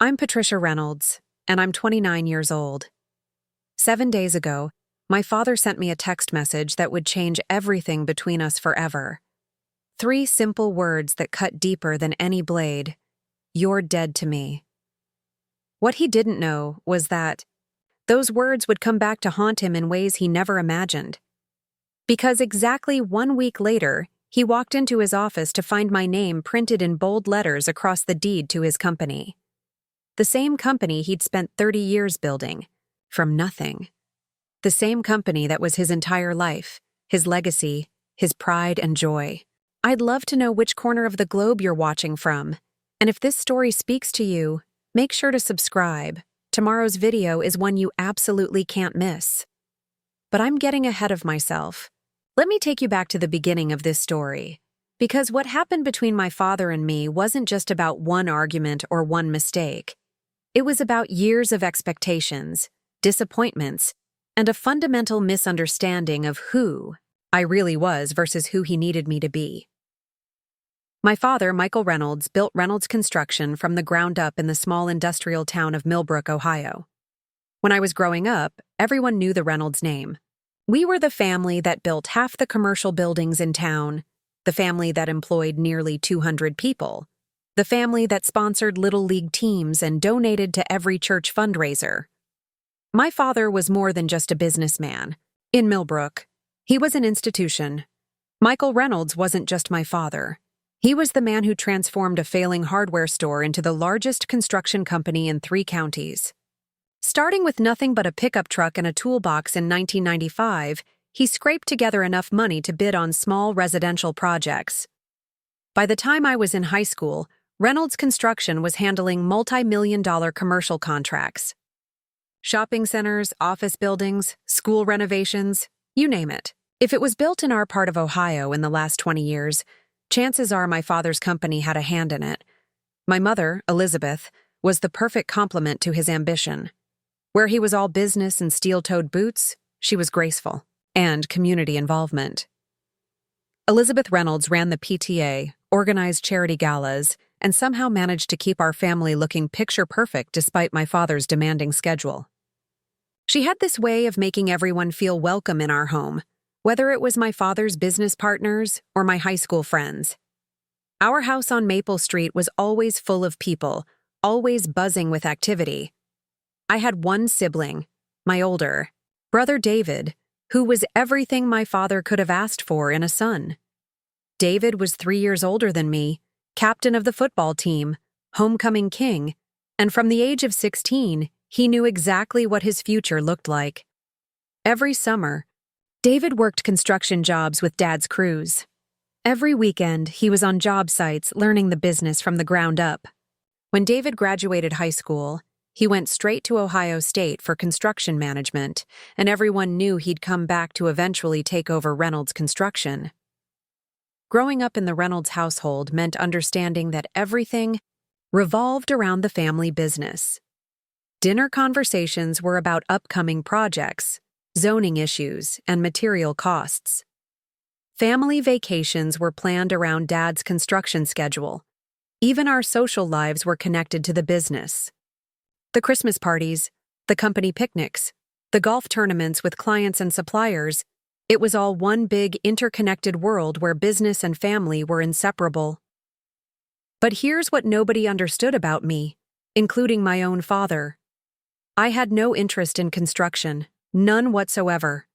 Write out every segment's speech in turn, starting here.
I'm Patricia Reynolds, and I'm 29 years old. 7 days ago, my father sent me a text message that would change everything between us forever. 3 simple words that cut deeper than any blade. You're dead to me. What he didn't know was that those words would come back to haunt him in ways he never imagined. Because exactly 1 week later, he walked into his office to find my name printed in bold letters across the deed to his company. The same company he'd spent 30 years building, from nothing. The same company that was his entire life, his legacy, his pride and joy. I'd love to know which corner of the globe you're watching from. And if this story speaks to you, make sure to subscribe. Tomorrow's video is one you absolutely can't miss. But I'm getting ahead of myself. Let me take you back to the beginning of this story. Because what happened between my father and me wasn't just about one argument or one mistake. It was about years of expectations, disappointments, and a fundamental misunderstanding of who I really was versus who he needed me to be. My father, Michael Reynolds, built Reynolds Construction from the ground up in the small industrial town of Millbrook, Ohio. When I was growing up, everyone knew the Reynolds name. We were the family that built half the commercial buildings in town, the family that employed nearly 200 people, the family that sponsored Little League teams and donated to every church fundraiser. My father was more than just a businessman. In Millbrook, he was an institution. Michael Reynolds wasn't just my father. He was the man who transformed a failing hardware store into the largest construction company in 3 counties. Starting with nothing but a pickup truck and a toolbox in 1995, he scraped together enough money to bid on small residential projects. By the time I was in high school, Reynolds Construction was handling multi-million-dollar commercial contracts. Shopping centers, office buildings, school renovations, you name it. If it was built in our part of Ohio in the last 20 years, chances are my father's company had a hand in it. My mother, Elizabeth, was the perfect complement to his ambition. Where he was all business and steel-toed boots, she was graceful and community involvement. Elizabeth Reynolds ran the PTA, organized charity galas, and somehow managed to keep our family looking picture-perfect despite my father's demanding schedule. She had this way of making everyone feel welcome in our home, whether it was my father's business partners or my high school friends. Our house on Maple Street was always full of people, always buzzing with activity. I had one sibling, my older brother David, who was everything my father could have asked for in a son. David was 3 years older than me, captain of the football team, homecoming king, and from the age of 16, he knew exactly what his future looked like. Every summer, David worked construction jobs with Dad's crews. Every weekend, he was on job sites learning the business from the ground up. When David graduated high school, he went straight to Ohio State for construction management, and everyone knew he'd come back to eventually take over Reynolds Construction. Growing up in the Reynolds household meant understanding that everything revolved around the family business. Dinner conversations were about upcoming projects, zoning issues, and material costs. Family vacations were planned around Dad's construction schedule. Even our social lives were connected to the business. The Christmas parties, the company picnics, the golf tournaments with clients and suppliers, it was all one big interconnected world where business and family were inseparable. But here's what nobody understood about me, including my own father. I had no interest in construction, none whatsoever.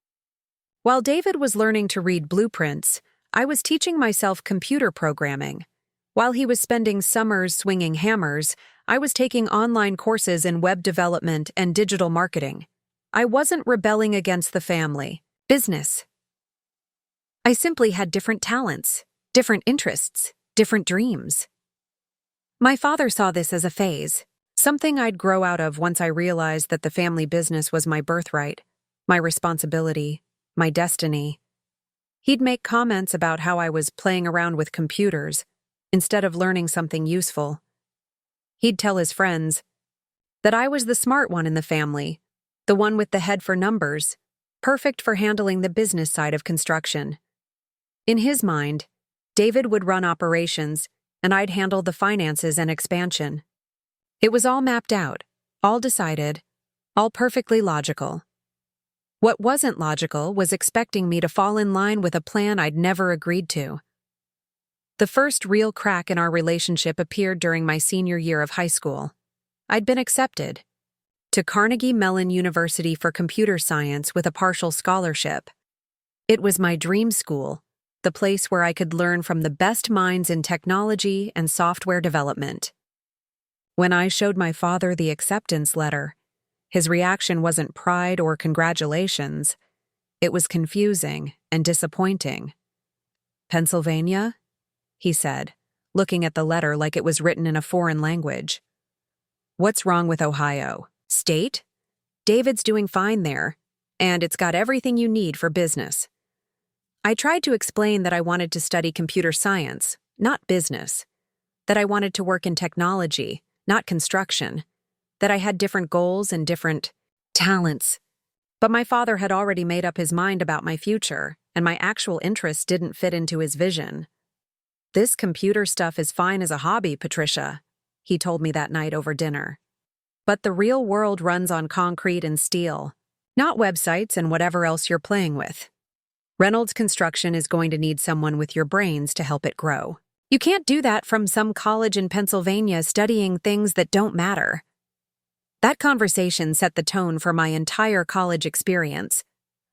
While David was learning to read blueprints, I was teaching myself computer programming. While he was spending summers swinging hammers, I was taking online courses in web development and digital marketing. I wasn't rebelling against the family, business. I simply had different talents, different interests, different dreams. My father saw this as a phase, something I'd grow out of once I realized that the family business was my birthright, my responsibility, my destiny. He'd make comments about how I was playing around with computers instead of learning something useful. He'd tell his friends that I was the smart one in the family, the one with the head for numbers, perfect for handling the business side of construction. In his mind, David would run operations, and I'd handle the finances and expansion. It was all mapped out, all decided, all perfectly logical. What wasn't logical was expecting me to fall in line with a plan I'd never agreed to. The first real crack in our relationship appeared during my senior year of high school. I'd been accepted to Carnegie Mellon University for computer science with a partial scholarship. It was my dream school, the place where I could learn from the best minds in technology and software development. When I showed my father the acceptance letter, his reaction wasn't pride or congratulations. It was confusing and disappointing. "Pennsylvania?" he said, looking at the letter like it was written in a foreign language. "What's wrong with Ohio? State? David's doing fine there, and it's got everything you need for business." I tried to explain that I wanted to study computer science, not business, that I wanted to work in technology, not construction, that I had different goals and different talents. But my father had already made up his mind about my future, and my actual interests didn't fit into his vision. "This computer stuff is fine as a hobby, Patricia," he told me that night over dinner. "But the real world runs on concrete and steel, not websites and whatever else you're playing with. Reynolds Construction is going to need someone with your brains to help it grow. You can't do that from some college in Pennsylvania studying things that don't matter." That conversation set the tone for my entire college experience.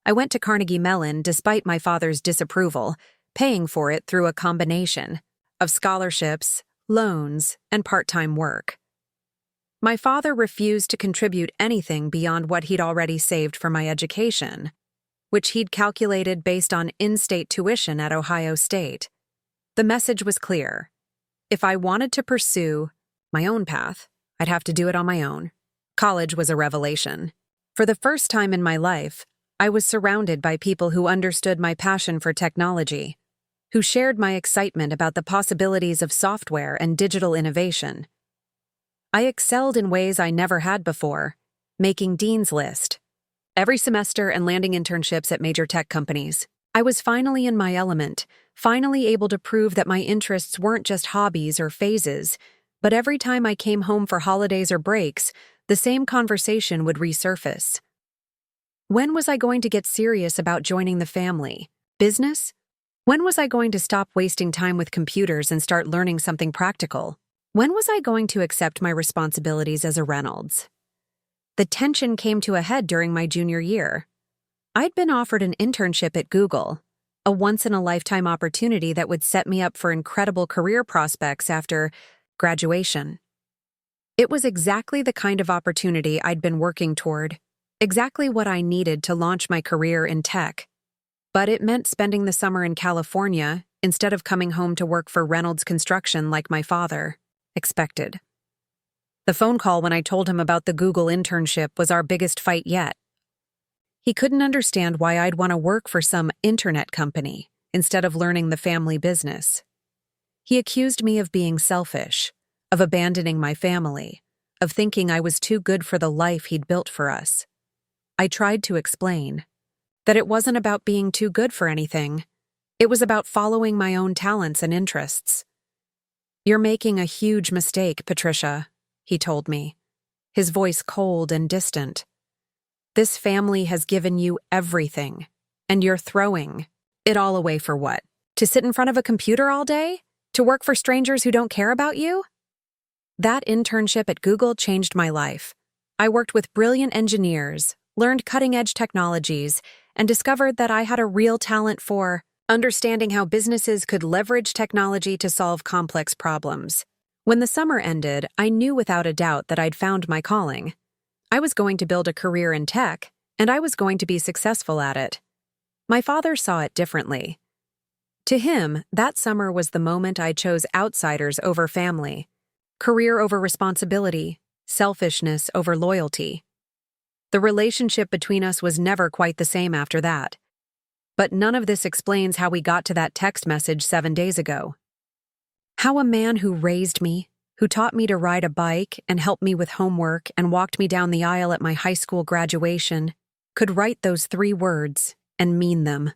I went to Carnegie Mellon despite my father's disapproval, paying for it through a combination of scholarships, loans, and part-time work. My father refused to contribute anything beyond what he'd already saved for my education, which he'd calculated based on in-state tuition at Ohio State. The message was clear. If I wanted to pursue my own path, I'd have to do it on my own. College was a revelation. For the first time in my life, I was surrounded by people who understood my passion for technology, who shared my excitement about the possibilities of software and digital innovation. I excelled in ways I never had before, making Dean's List every semester and landing internships at major tech companies. I was finally in my element, finally able to prove that my interests weren't just hobbies or phases, but every time I came home for holidays or breaks, the same conversation would resurface. When was I going to get serious about joining the family? Business? When was I going to stop wasting time with computers and start learning something practical? When was I going to accept my responsibilities as a Reynolds? The tension came to a head during my junior year. I'd been offered an internship at Google, a once-in-a-lifetime opportunity that would set me up for incredible career prospects after graduation. It was exactly the kind of opportunity I'd been working toward, exactly what I needed to launch my career in tech. But it meant spending the summer in California instead of coming home to work for Reynolds Construction like my father expected. The phone call when I told him about the Google internship was our biggest fight yet. He couldn't understand why I'd want to work for some internet company instead of learning the family business. He accused me of being selfish, of abandoning my family, of thinking I was too good for the life he'd built for us. I tried to explain that it wasn't about being too good for anything. It was about following my own talents and interests. "You're making a huge mistake, Patricia," he told me, his voice cold and distant. "This family has given you everything, and you're throwing it all away for what? To sit in front of a computer all day? To work for strangers who don't care about you?" That internship at Google changed my life. I worked with brilliant engineers, learned cutting-edge technologies, and discovered that I had a real talent for understanding how businesses could leverage technology to solve complex problems. When the summer ended, I knew without a doubt that I'd found my calling. I was going to build a career in tech, and I was going to be successful at it. My father saw it differently. To him, that summer was the moment I chose outsiders over family, career over responsibility, selfishness over loyalty. The relationship between us was never quite the same after that. But none of this explains how we got to that text message 7 days ago. How a man who raised me, who taught me to ride a bike and helped me with homework and walked me down the aisle at my high school graduation, could write those 3 words and mean them.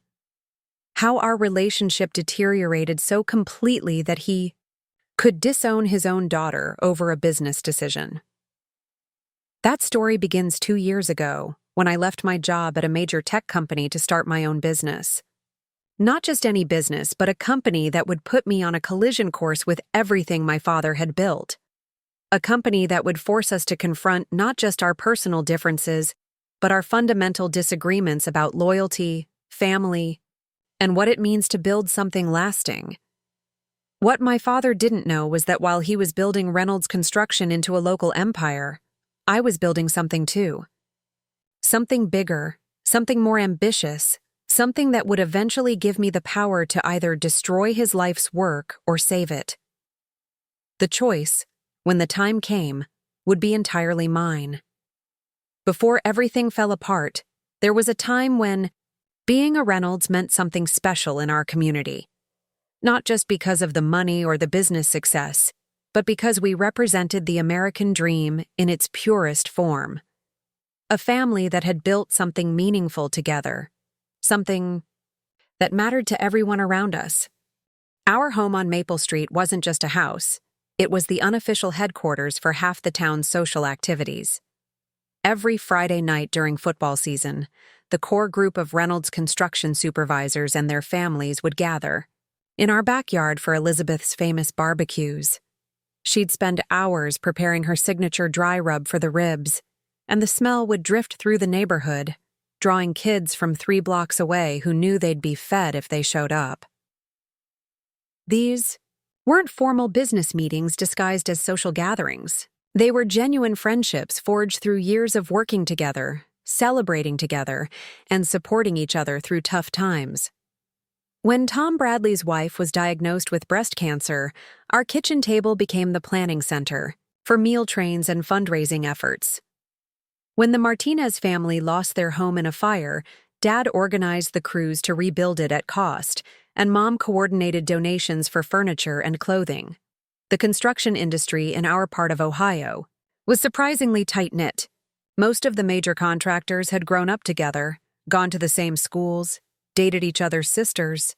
How our relationship deteriorated so completely that he could disown his own daughter over a business decision. That story begins 2 years ago, when I left my job at a major tech company to start my own business. Not just any business, but a company that would put me on a collision course with everything my father had built. A company that would force us to confront not just our personal differences, but our fundamental disagreements about loyalty, family, and what it means to build something lasting. What my father didn't know was that while he was building Reynolds Construction into a local empire, I was building something too. Something bigger, something more ambitious, something that would eventually give me the power to either destroy his life's work or save it. The choice, when the time came, would be entirely mine. Before everything fell apart, there was a time when being a Reynolds meant something special in our community. Not just because of the money or the business success, but because we represented the American dream in its purest form. A family that had built something meaningful together, something that mattered to everyone around us. Our home on Maple Street wasn't just a house, it was the unofficial headquarters for half the town's social activities. Every Friday night during football season, the core group of Reynolds Construction supervisors and their families would gather in our backyard for Elizabeth's famous barbecues. She'd spend hours preparing her signature dry rub for the ribs, and the smell would drift through the neighborhood, drawing kids from 3 blocks away who knew they'd be fed if they showed up. These weren't formal business meetings disguised as social gatherings. They were genuine friendships forged through years of working together, celebrating together, and supporting each other through tough times. When Tom Bradley's wife was diagnosed with breast cancer, our kitchen table became the planning center for meal trains and fundraising efforts. When the Martinez family lost their home in a fire, Dad organized the crews to rebuild it at cost, and Mom coordinated donations for furniture and clothing. The construction industry in our part of Ohio was surprisingly tight-knit. Most of the major contractors had grown up together, gone to the same schools, dated each other's sisters.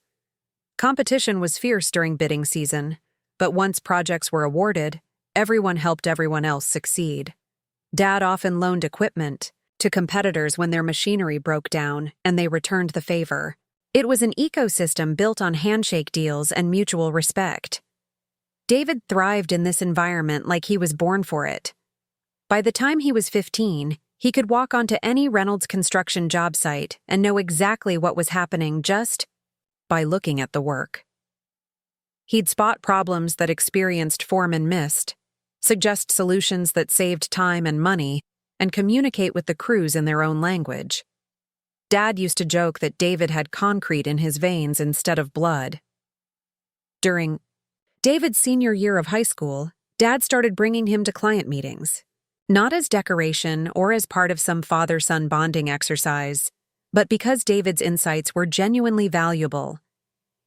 Competition was fierce during bidding season, but once projects were awarded, everyone helped everyone else succeed. Dad often loaned equipment to competitors when their machinery broke down, and they returned the favor. It was an ecosystem built on handshake deals and mutual respect. David thrived in this environment like he was born for it. By the time he was 15, he could walk onto any Reynolds Construction job site and know exactly what was happening just by looking at the work. He'd spot problems that experienced foremen missed, suggest solutions that saved time and money, and communicate with the crews in their own language. Dad used to joke that David had concrete in his veins instead of blood. During David's senior year of high school, Dad started bringing him to client meetings, not as decoration or as part of some father-son bonding exercise, but because David's insights were genuinely valuable.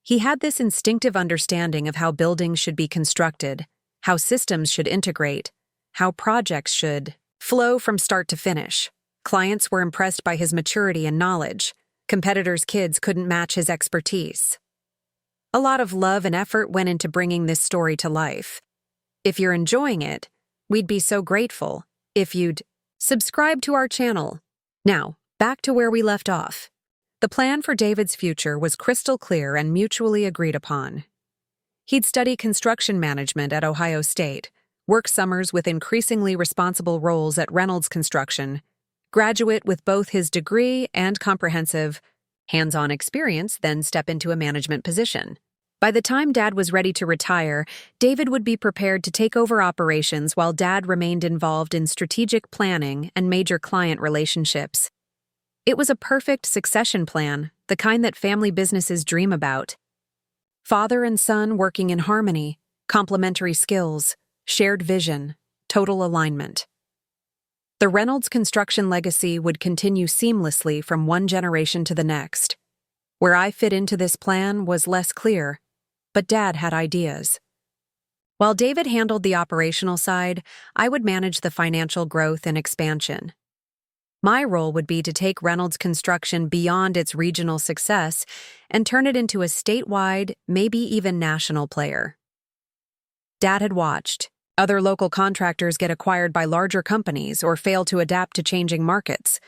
He had this instinctive understanding of how buildings should be constructed, how systems should integrate, how projects should flow from start to finish. Clients were impressed by his maturity and knowledge. Competitors' kids couldn't match his expertise. A lot of love and effort went into bringing this story to life. If you're enjoying it, we'd be so grateful if you'd subscribe to our channel. Now, back to where we left off. The plan for David's future was crystal clear and mutually agreed upon. He'd study construction management at Ohio State, work summers with increasingly responsible roles at Reynolds Construction, graduate with both his degree and comprehensive hands-on experience, then step into a management position. By the time Dad was ready to retire, David would be prepared to take over operations while Dad remained involved in strategic planning and major client relationships. It was a perfect succession plan, the kind that family businesses dream about. Father and son working in harmony, complementary skills, shared vision, total alignment. The Reynolds Construction legacy would continue seamlessly from one generation to the next. Where I fit into this plan was less clear, but Dad had ideas. While David handled the operational side, I would manage the financial growth and expansion. My role would be to take Reynolds Construction beyond its regional success and turn it into a statewide, maybe even national player. Dad had watched other local contractors get acquired by larger companies or fail to adapt to changing markets,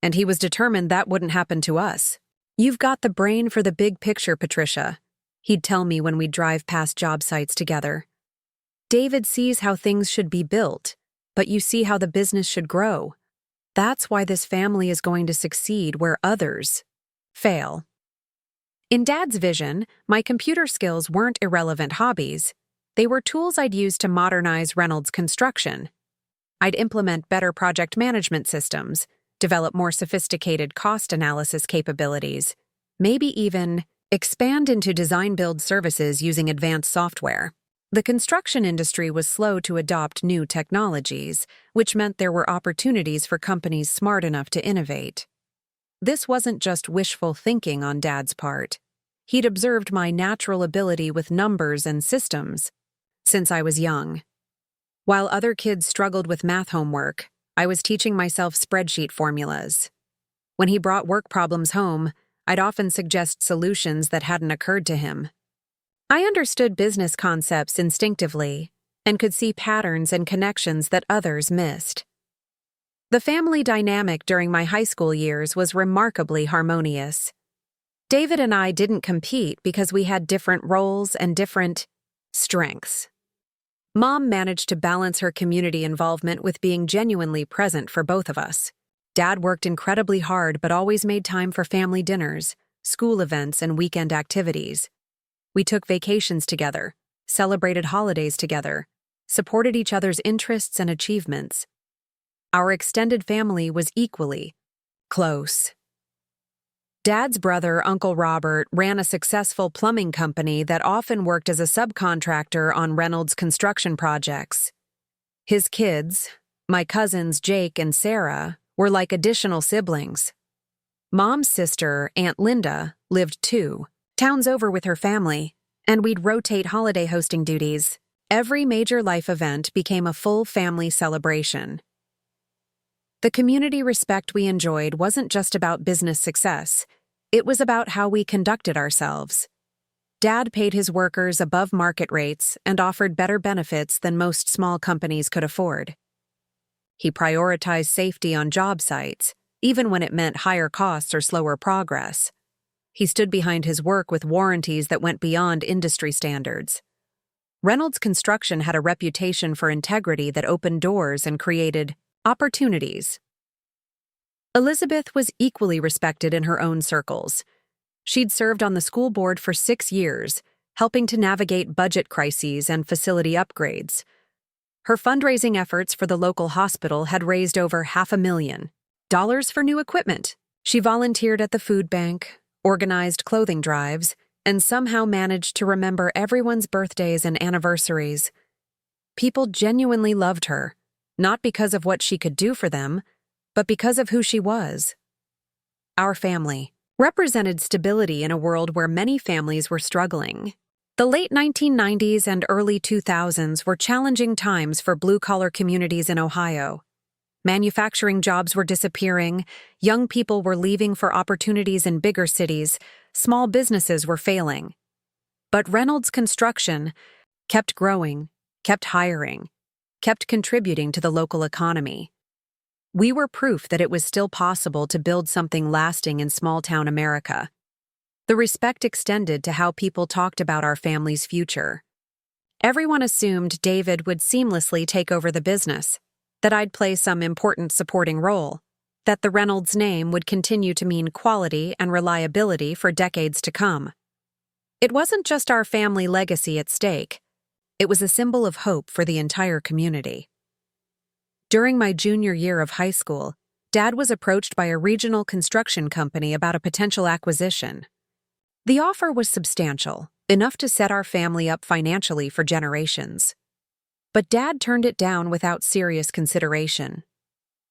and he was determined that wouldn't happen to us. "You've got the brain for the big picture, Patricia," he'd tell me when we'd drive past job sites together. "David sees how things should be built, but you see how the business should grow. That's why this family is going to succeed where others fail." In Dad's vision, my computer skills weren't irrelevant hobbies. They were tools I'd use to modernize Reynolds Construction. I'd implement better project management systems, develop more sophisticated cost analysis capabilities, maybe even expand into design-build services using advanced software. The construction industry was slow to adopt new technologies, which meant there were opportunities for companies smart enough to innovate. This wasn't just wishful thinking on Dad's part. He'd observed my natural ability with numbers and systems since I was young. While other kids struggled with math homework, I was teaching myself spreadsheet formulas. When he brought work problems home, I'd often suggest solutions that hadn't occurred to him. I understood business concepts instinctively and could see patterns and connections that others missed. The family dynamic during my high school years was remarkably harmonious. David and I didn't compete because we had different roles and different strengths. Mom managed to balance her community involvement with being genuinely present for both of us. Dad worked incredibly hard but always made time for family dinners, school events, and weekend activities. We took vacations together, celebrated holidays together, supported each other's interests and achievements. Our extended family was equally close. Dad's brother, Uncle Robert, ran a successful plumbing company that often worked as a subcontractor on Reynolds construction projects. His kids, my cousins Jake and Sarah, were like additional siblings. Mom's sister, Aunt Linda, lived 2 towns over with her family, and we'd rotate holiday hosting duties. Every major life event became a full family celebration. The community respect we enjoyed wasn't just about business success. It was about how we conducted ourselves. Dad paid his workers above market rates and offered better benefits than most small companies could afford. He prioritized safety on job sites, even when it meant higher costs or slower progress. He stood behind his work with warranties that went beyond industry standards. Reynolds Construction had a reputation for integrity that opened doors and created opportunities. Elizabeth was equally respected in her own circles. She'd served on the school board for 6 years, helping to navigate budget crises and facility upgrades. Her fundraising efforts for the local hospital had raised over $500,000 for new equipment. She volunteered at the food bank, organized clothing drives, and somehow managed to remember everyone's birthdays and anniversaries. People genuinely loved her, not because of what she could do for them, but because of who she was. Our family represented stability in a world where many families were struggling. The late 1990s and early 2000s were challenging times for blue-collar communities in Ohio. Manufacturing jobs were disappearing, young people were leaving for opportunities in bigger cities, small businesses were failing. But Reynolds Construction kept growing, kept hiring, kept contributing to the local economy. We were proof that it was still possible to build something lasting in small-town America. The respect extended to how people talked about our family's future. Everyone assumed David would seamlessly take over the business, that I'd play some important supporting role, that the Reynolds name would continue to mean quality and reliability for decades to come. It wasn't just our family legacy at stake. It was a symbol of hope for the entire community. During my junior year of high school, Dad was approached by a regional construction company about a potential acquisition. The offer was substantial, enough to set our family up financially for generations. But Dad turned it down without serious consideration.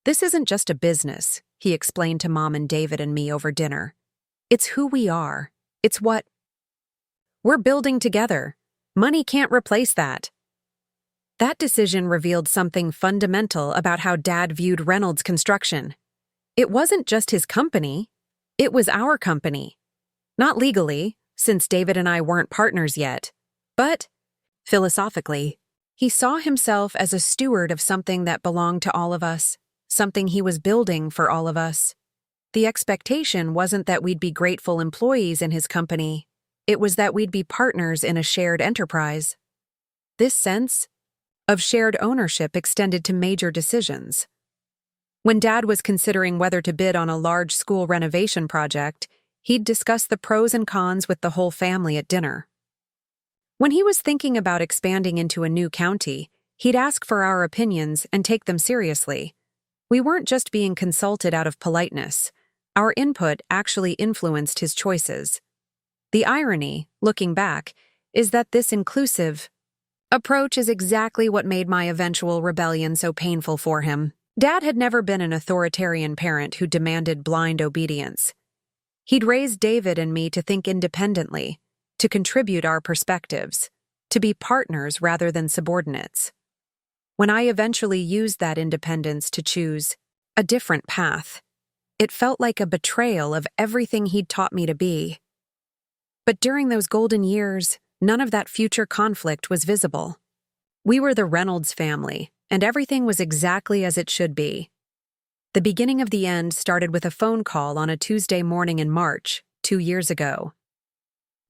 "This isn't just a business," he explained to Mom and David and me over dinner. "It's who we are. It's what we're building together. Money can't replace that." That decision revealed something fundamental about how Dad viewed Reynolds Construction. It wasn't just his company. It was our company. Not legally, since David and I weren't partners yet, but philosophically. He saw himself as a steward of something that belonged to all of us, something he was building for all of us. The expectation wasn't that we'd be grateful employees in his company. It was that we'd be partners in a shared enterprise. This sense of shared ownership extended to major decisions. When Dad was considering whether to bid on a large school renovation project, he'd discuss the pros and cons with the whole family at dinner. When he was thinking about expanding into a new county, he'd ask for our opinions and take them seriously. We weren't just being consulted out of politeness. Our input actually influenced his choices. The irony, looking back, is that this inclusive approach is exactly what made my eventual rebellion so painful for him. Dad had never been an authoritarian parent who demanded blind obedience. He'd raised David and me to think independently, to contribute our perspectives, to be partners rather than subordinates. When I eventually used that independence to choose a different path, it felt like a betrayal of everything he'd taught me to be. But during those golden years, none of that future conflict was visible. We were the Reynolds family, and everything was exactly as it should be. The beginning of the end started with a phone call on a Tuesday morning in March, 2 years ago.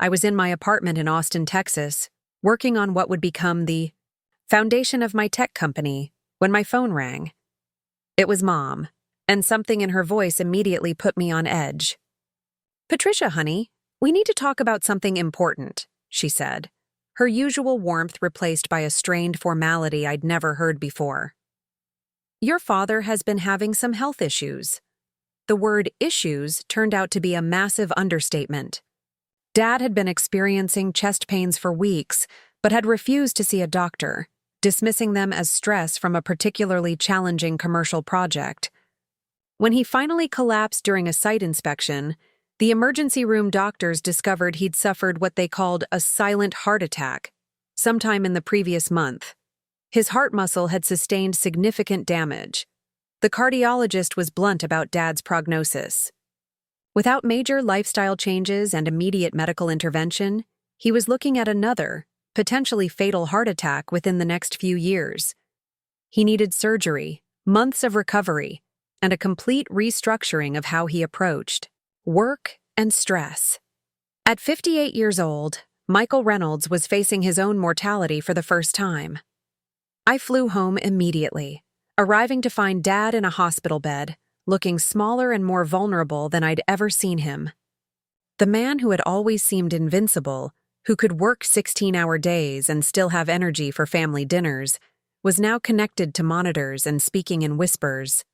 I was in my apartment in Austin, Texas, working on what would become the foundation of my tech company, when my phone rang. It was Mom, and something in her voice immediately put me on edge. "Patricia, honey, we need to talk about something important," she said, her usual warmth replaced by a strained formality I'd never heard before. "Your father has been having some health issues." The word issues turned out to be a massive understatement. Dad had been experiencing chest pains for weeks, but had refused to see a doctor, dismissing them as stress from a particularly challenging commercial project. When he finally collapsed during a site inspection, the emergency room doctors discovered he'd suffered what they called a silent heart attack sometime in the previous month. His heart muscle had sustained significant damage. The cardiologist was blunt about Dad's prognosis. Without major lifestyle changes and immediate medical intervention, he was looking at another, potentially fatal heart attack within the next few years. He needed surgery, months of recovery, and a complete restructuring of how he approached work and stress. At 58 years old, Michael Reynolds was facing his own mortality for the first time. I flew home immediately, arriving to find Dad in a hospital bed, looking smaller and more vulnerable than I'd ever seen him. The man who had always seemed invincible, who could work 16-hour days and still have energy for family dinners, was now connected to monitors and speaking in whispers.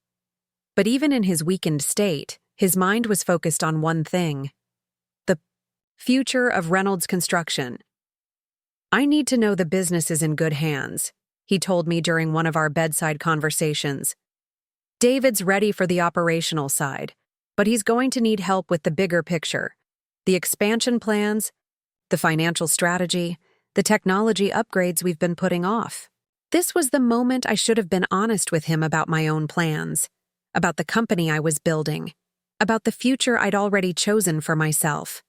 But even in his weakened state, his mind was focused on one thing: the future of Reynolds Construction. "I need to know the business is in good hands," he told me during one of our bedside conversations. "David's ready for the operational side, but he's going to need help with the bigger picture, the expansion plans, the financial strategy, the technology upgrades we've been putting off." This was the moment I should have been honest with him about my own plans, about the company I was building, about the future I'd already chosen for myself.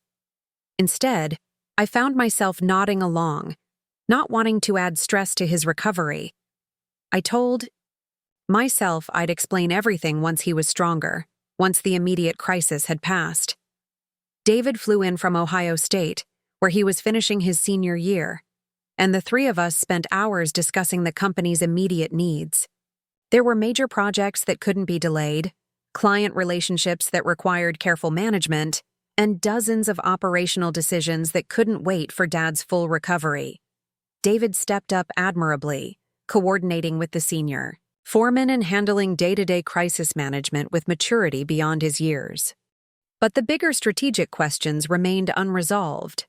Instead, I found myself nodding along, not wanting to add stress to his recovery. I told myself I'd explain everything once he was stronger, once the immediate crisis had passed. David flew in from Ohio State, where he was finishing his senior year, and the three of us spent hours discussing the company's immediate needs. There were major projects that couldn't be delayed, client relationships that required careful management, and dozens of operational decisions that couldn't wait for Dad's full recovery. David stepped up admirably, coordinating with the senior foreman and handling day-to-day crisis management with maturity beyond his years. But the bigger strategic questions remained unresolved.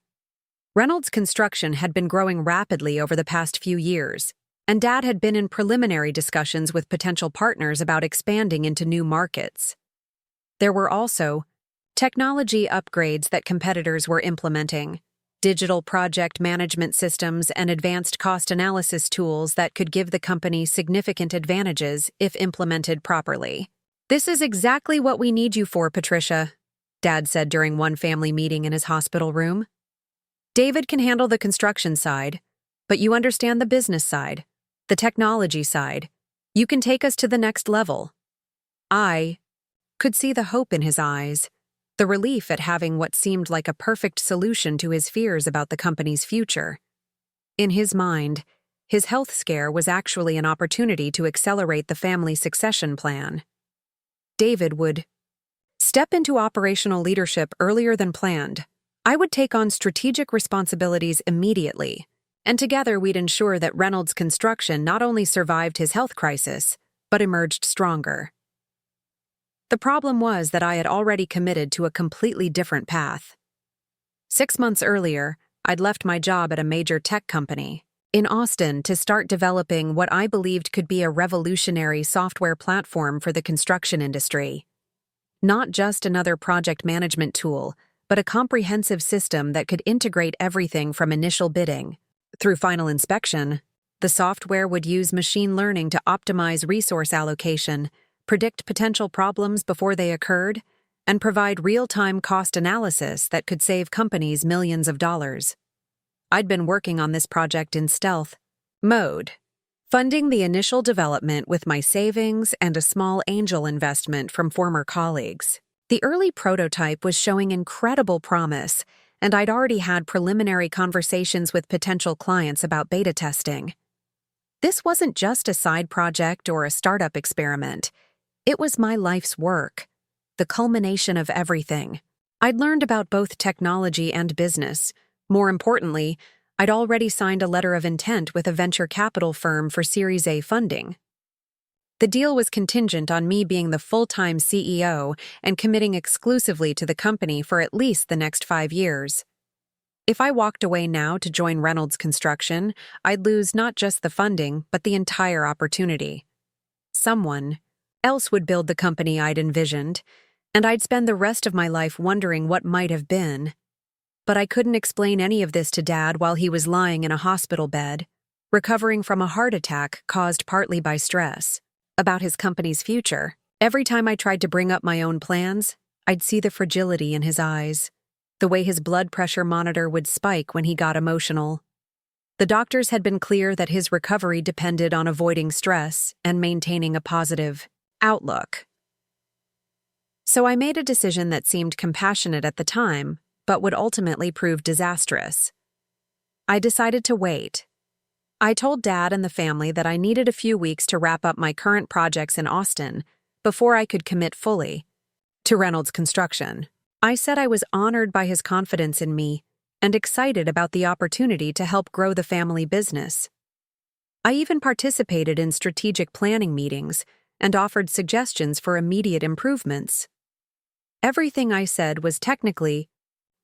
Reynolds Construction had been growing rapidly over the past few years, and Dad had been in preliminary discussions with potential partners about expanding into new markets. There were also technology upgrades that competitors were implementing, digital project management systems and advanced cost analysis tools that could give the company significant advantages if implemented properly. "This is exactly what we need you for, Patricia," Dad said during one family meeting in his hospital room. "David can handle the construction side, but you understand the business side. The technology side. You can take us to the next level. I could see the hope in his eyes, the relief at having what seemed like a perfect solution to his fears about the company's future. In his mind, his health scare was actually an opportunity to accelerate the family succession plan. David would step into operational leadership earlier than planned. I would take on strategic responsibilities immediately, and together we'd ensure that Reynolds Construction not only survived his health crisis, but emerged stronger. The problem was that I had already committed to a completely different path. 6 months earlier, I'd left my job at a major tech company in Austin to start developing what I believed could be a revolutionary software platform for the construction industry. Not just another project management tool, but a comprehensive system that could integrate everything from initial bidding through final inspection. The software would use machine learning to optimize resource allocation, predict potential problems before they occurred, and provide real-time cost analysis that could save companies millions of dollars. I'd been working on this project in stealth mode, funding the initial development with my savings and a small angel investment from former colleagues. The early prototype was showing incredible promise, and I'd already had preliminary conversations with potential clients about beta testing. This wasn't just a side project or a startup experiment. It was my life's work, the culmination of everything. I'd learned about both technology and business. More importantly, I'd already signed a letter of intent with a venture capital firm for Series A funding. The deal was contingent on me being the full-time CEO and committing exclusively to the company for at least the next 5 years. If I walked away now to join Reynolds Construction, I'd lose not just the funding, but the entire opportunity. Someone else would build the company I'd envisioned, and I'd spend the rest of my life wondering what might have been. But I couldn't explain any of this to Dad while he was lying in a hospital bed, recovering from a heart attack caused partly by stress. About his company's future. Every time I tried to bring up my own plans, I'd see the fragility in his eyes, the way his blood pressure monitor would spike when he got emotional. The doctors had been clear that his recovery depended on avoiding stress and maintaining a positive outlook. So I made a decision that seemed compassionate at the time, but would ultimately prove disastrous. I decided to wait. I told Dad and the family that I needed a few weeks to wrap up my current projects in Austin before I could commit fully to Reynolds Construction. I said I was honored by his confidence in me and excited about the opportunity to help grow the family business. I even participated in strategic planning meetings and offered suggestions for immediate improvements. Everything I said was technically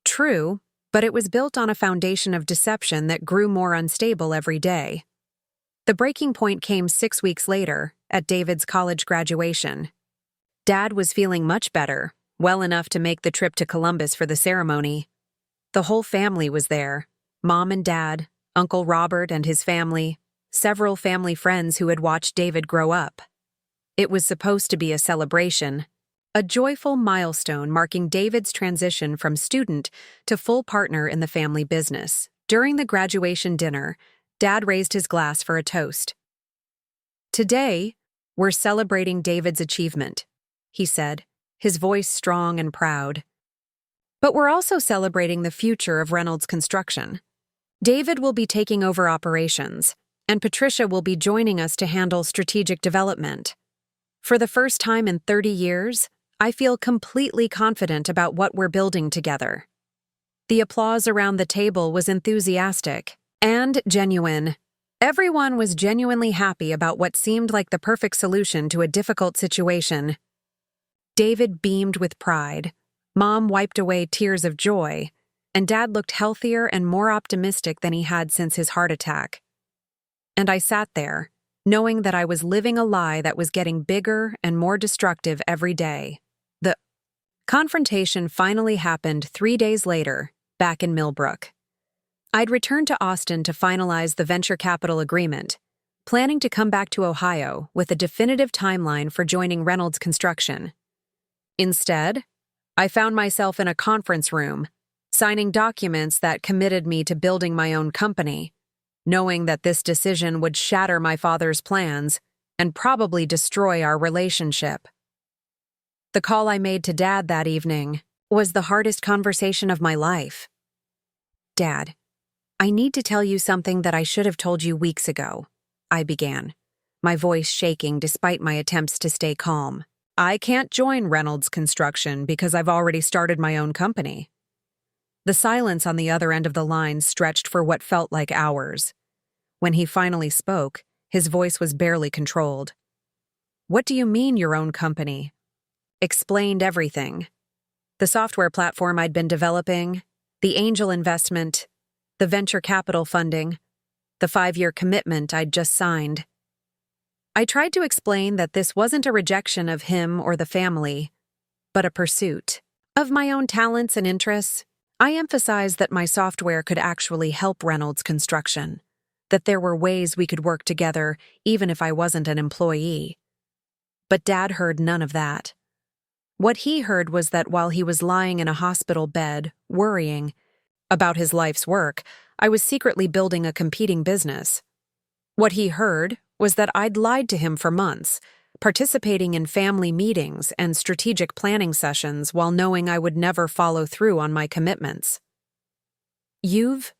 true, but it was built on a foundation of deception that grew more unstable every day. The breaking point came 6 weeks later, at David's college graduation. Dad was feeling much better, well enough to make the trip to Columbus for the ceremony. The whole family was there: Mom and Dad, Uncle Robert and his family, several family friends who had watched David grow up. It was supposed to be a celebration, a joyful milestone marking David's transition from student to full partner in the family business. During the graduation dinner, Dad raised his glass for a toast. "Today, we're celebrating David's achievement," he said, his voice strong and proud. "But we're also celebrating the future of Reynolds Construction. David will be taking over operations, and Patricia will be joining us to handle strategic development. For the first time in 30 years, I feel completely confident about what we're building together." The applause around the table was enthusiastic and genuine. Everyone was genuinely happy about what seemed like the perfect solution to a difficult situation. David beamed with pride. Mom wiped away tears of joy, and Dad looked healthier and more optimistic than he had since his heart attack. And I sat there, knowing that I was living a lie that was getting bigger and more destructive every day. The confrontation finally happened 3 days later, back in Millbrook. I'd returned to Austin to finalize the venture capital agreement, planning to come back to Ohio with a definitive timeline for joining Reynolds Construction. Instead, I found myself in a conference room, signing documents that committed me to building my own company. knowing that this decision would shatter my father's plans and probably destroy our relationship. The call I made to Dad that evening was the hardest conversation of my life. "Dad, I need to tell you something that I should have told you weeks ago," I began, my voice shaking despite my attempts to stay calm. "I can't join Reynolds Construction because I've already started my own company." The silence on the other end of the line stretched for what felt like hours. When he finally spoke, his voice was barely controlled. "What do you mean, your own company?" Explained everything. The software platform I'd been developing, the angel investment, the venture capital funding, the 5-year commitment I'd just signed. I tried to explain that this wasn't a rejection of him or the family, but a pursuit of my own talents and interests. I emphasized that my software could actually help Reynolds Construction, that there were ways we could work together even if I wasn't an employee. But Dad heard none of that. What he heard was that while he was lying in a hospital bed, worrying about his life's work, I was secretly building a competing business. What he heard was that I'd lied to him for months, participating in family meetings and strategic planning sessions while knowing I would never follow through on my commitments. "You've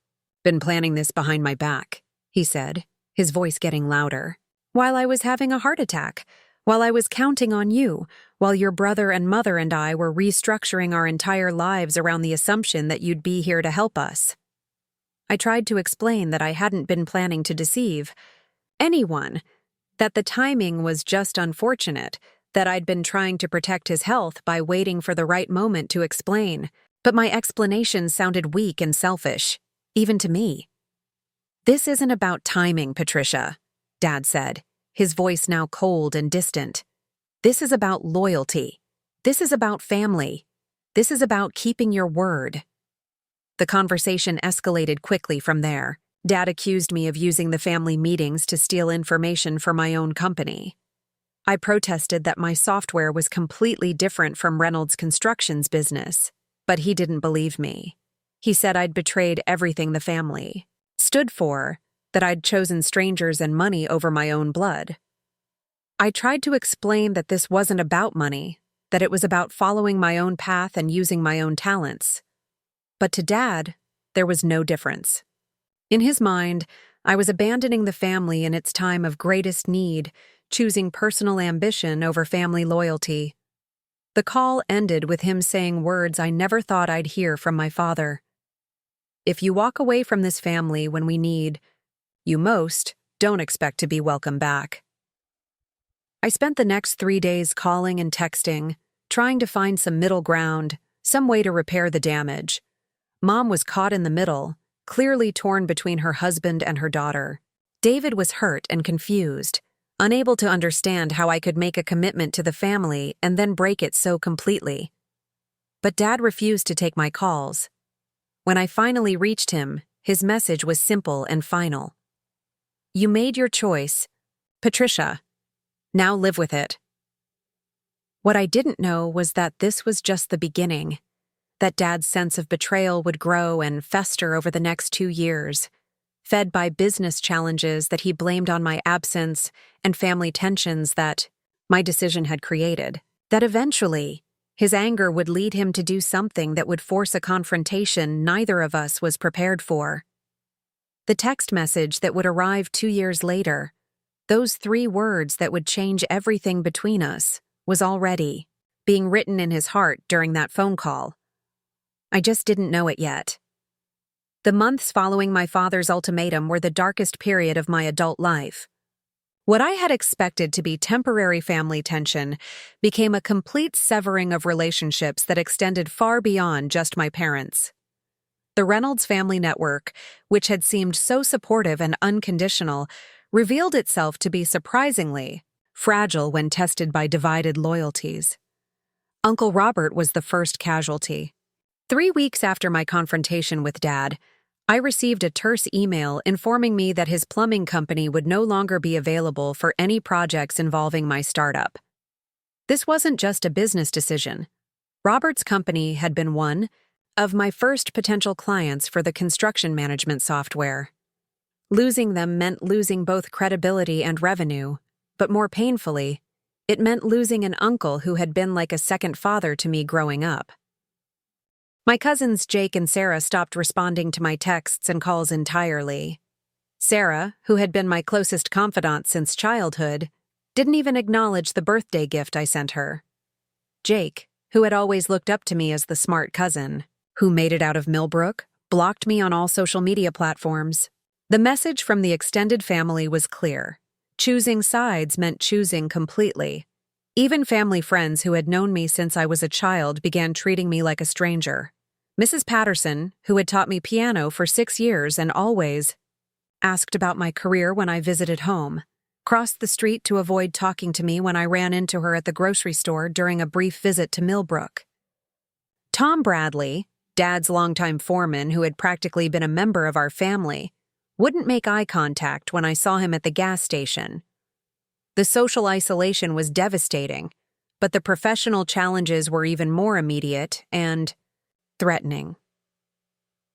been planning this behind my back," he said, his voice getting louder, "while I was having a heart attack, while I was counting on you, while your brother and mother and I were restructuring our entire lives around the assumption that you'd be here to help us." I tried to explain that I hadn't been planning to deceive anyone, that the timing was just unfortunate, that I'd been trying to protect his health by waiting for the right moment to explain, but my explanation sounded weak and selfish, even to me. "This isn't about timing, Patricia," Dad said, his voice now cold and distant. "This is about loyalty. This is about family. This is about keeping your word." The conversation escalated quickly from there. Dad accused me of using the family meetings to steal information for my own company. I protested that my software was completely different from Reynolds Construction's business, but he didn't believe me. He said I'd betrayed everything the family stood for, that I'd chosen strangers and money over my own blood. I tried to explain that this wasn't about money, that it was about following my own path and using my own talents. But to Dad, there was no difference. In his mind, I was abandoning the family in its time of greatest need, choosing personal ambition over family loyalty. The call ended with him saying words I never thought I'd hear from my father. "If you walk away from this family when we need you most, don't expect to be welcome back." I spent the next 3 days calling and texting, trying to find some middle ground, some way to repair the damage. Mom was caught in the middle, clearly torn between her husband and her daughter. David was hurt and confused, unable to understand how I could make a commitment to the family and then break it so completely. But Dad refused to take my calls. When I finally reached him, his message was simple and final. "You made your choice, Patricia. Now live with it." What I didn't know was that this was just the beginning, that Dad's sense of betrayal would grow and fester over the next 2 years, fed by business challenges that he blamed on my absence and family tensions that my decision had created, that eventually his anger would lead him to do something that would force a confrontation neither of us was prepared for. The text message that would arrive 2 years later, those 3 words that would change everything between us, was already being written in his heart during that phone call. I just didn't know it yet. The months following my father's ultimatum were the darkest period of my adult life. What I had expected to be temporary family tension became a complete severing of relationships that extended far beyond just my parents. The Reynolds family network, which had seemed so supportive and unconditional, revealed itself to be surprisingly fragile when tested by divided loyalties. Uncle Robert was the first casualty. 3 weeks after my confrontation with Dad, I received a terse email informing me that his plumbing company would no longer be available for any projects involving my startup. This wasn't just a business decision. Robert's company had been one of my first potential clients for the construction management software. Losing them meant losing both credibility and revenue, but more painfully, it meant losing an uncle who had been like a second father to me growing up. My cousins Jake and Sarah stopped responding to my texts and calls entirely. Sarah, who had been my closest confidant since childhood, didn't even acknowledge the birthday gift I sent her. Jake, who had always looked up to me as the smart cousin, who made it out of Millbrook, blocked me on all social media platforms. The message from the extended family was clear. Choosing sides meant choosing completely. Even family friends who had known me since I was a child began treating me like a stranger. Mrs. Patterson, who had taught me piano for 6 years and always asked about my career when I visited home, crossed the street to avoid talking to me when I ran into her at the grocery store during a brief visit to Millbrook. Tom Bradley, Dad's longtime foreman who had practically been a member of our family, wouldn't make eye contact when I saw him at the gas station. The social isolation was devastating, but the professional challenges were even more immediate and threatening.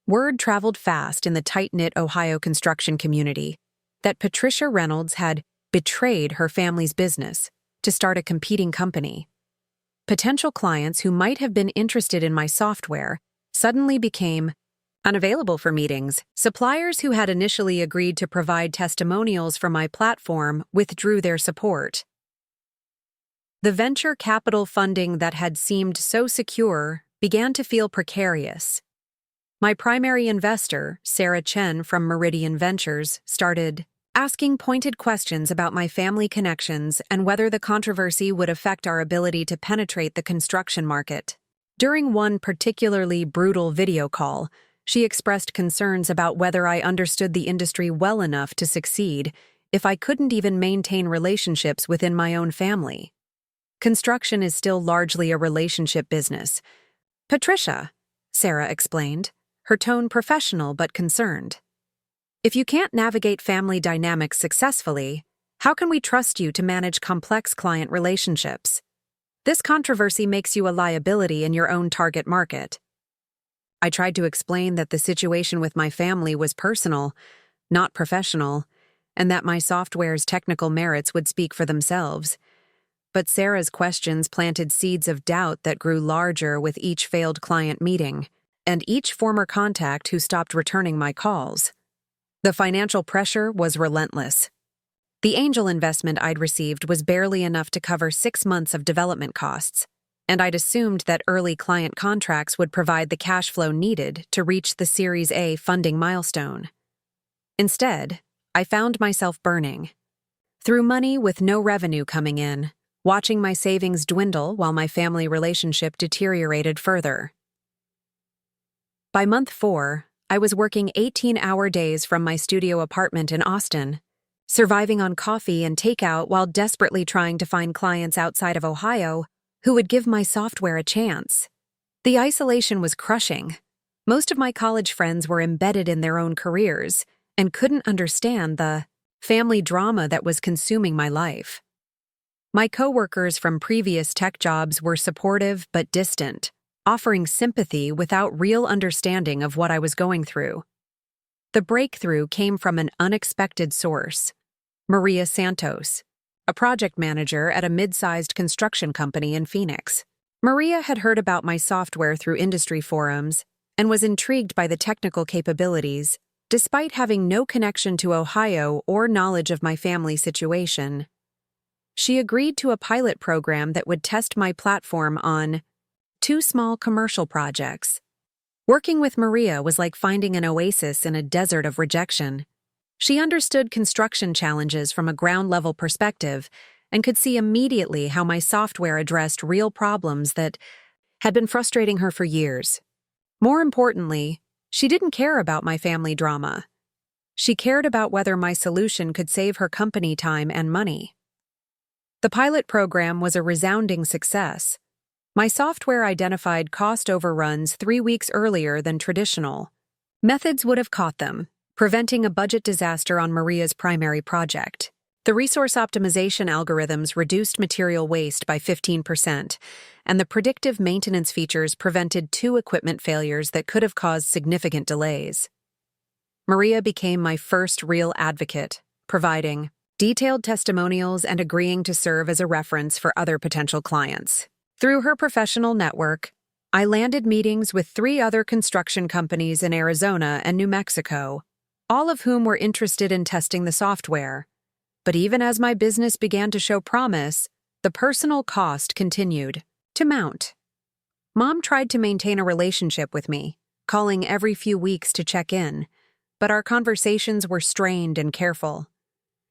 Word traveled fast in the tight-knit Ohio construction community that Patricia Reynolds had betrayed her family's business to start a competing company. Potential clients who might have been interested in my software suddenly became unavailable for meetings. Suppliers who had initially agreed to provide testimonials for my platform withdrew their support. The venture capital funding that had seemed so secure began to feel precarious. My primary investor, Sarah Chen from Meridian Ventures, started asking pointed questions about my family connections and whether the controversy would affect our ability to penetrate the construction market. During one particularly brutal video call, she expressed concerns about whether I understood the industry well enough to succeed if I couldn't even maintain relationships within my own family. Construction is still largely a relationship business. Patricia, Sarah explained, her tone professional but concerned. If you can't navigate family dynamics successfully, how can we trust you to manage complex client relationships? This controversy makes you a liability in your own target market. I tried to explain that the situation with my family was personal, not professional, and that my software's technical merits would speak for themselves. But Sarah's questions planted seeds of doubt that grew larger with each failed client meeting, and each former contact who stopped returning my calls. The financial pressure was relentless. The angel investment I'd received was barely enough to cover 6 months of development costs, and I'd assumed that early client contracts would provide the cash flow needed to reach the Series A funding milestone. Instead, I found myself burning. Through money with no revenue coming in, watching my savings dwindle while my family relationship deteriorated further. By month 4, I was working 18-hour days from my studio apartment in Austin, surviving on coffee and takeout while desperately trying to find clients outside of Ohio who would give my software a chance. The isolation was crushing. Most of my college friends were embedded in their own careers and couldn't understand the family drama that was consuming my life. My coworkers from previous tech jobs were supportive but distant, offering sympathy without real understanding of what I was going through. The breakthrough came from an unexpected source: Maria Santos, a project manager at a mid-sized construction company in Phoenix. Maria had heard about my software through industry forums and was intrigued by the technical capabilities, despite having no connection to Ohio or knowledge of my family situation. She agreed to a pilot program that would test my platform on 2 small commercial projects. Working with Maria was like finding an oasis in a desert of rejection. She understood construction challenges from a ground-level perspective and could see immediately how my software addressed real problems that had been frustrating her for years. More importantly, she didn't care about my family drama. She cared about whether my solution could save her company time and money. The pilot program was a resounding success. My software identified cost overruns 3 weeks earlier than traditional methods would have caught them, preventing a budget disaster on Maria's primary project. The resource optimization algorithms reduced material waste by 15%, and the predictive maintenance features prevented 2 equipment failures that could have caused significant delays. Maria became my first real advocate, providing detailed testimonials and agreeing to serve as a reference for other potential clients. Through her professional network, I landed meetings with 3 other construction companies in Arizona and New Mexico, all of whom were interested in testing the software. But even as my business began to show promise, the personal cost continued to mount. Mom tried to maintain a relationship with me, calling every few weeks to check in, but our conversations were strained and careful.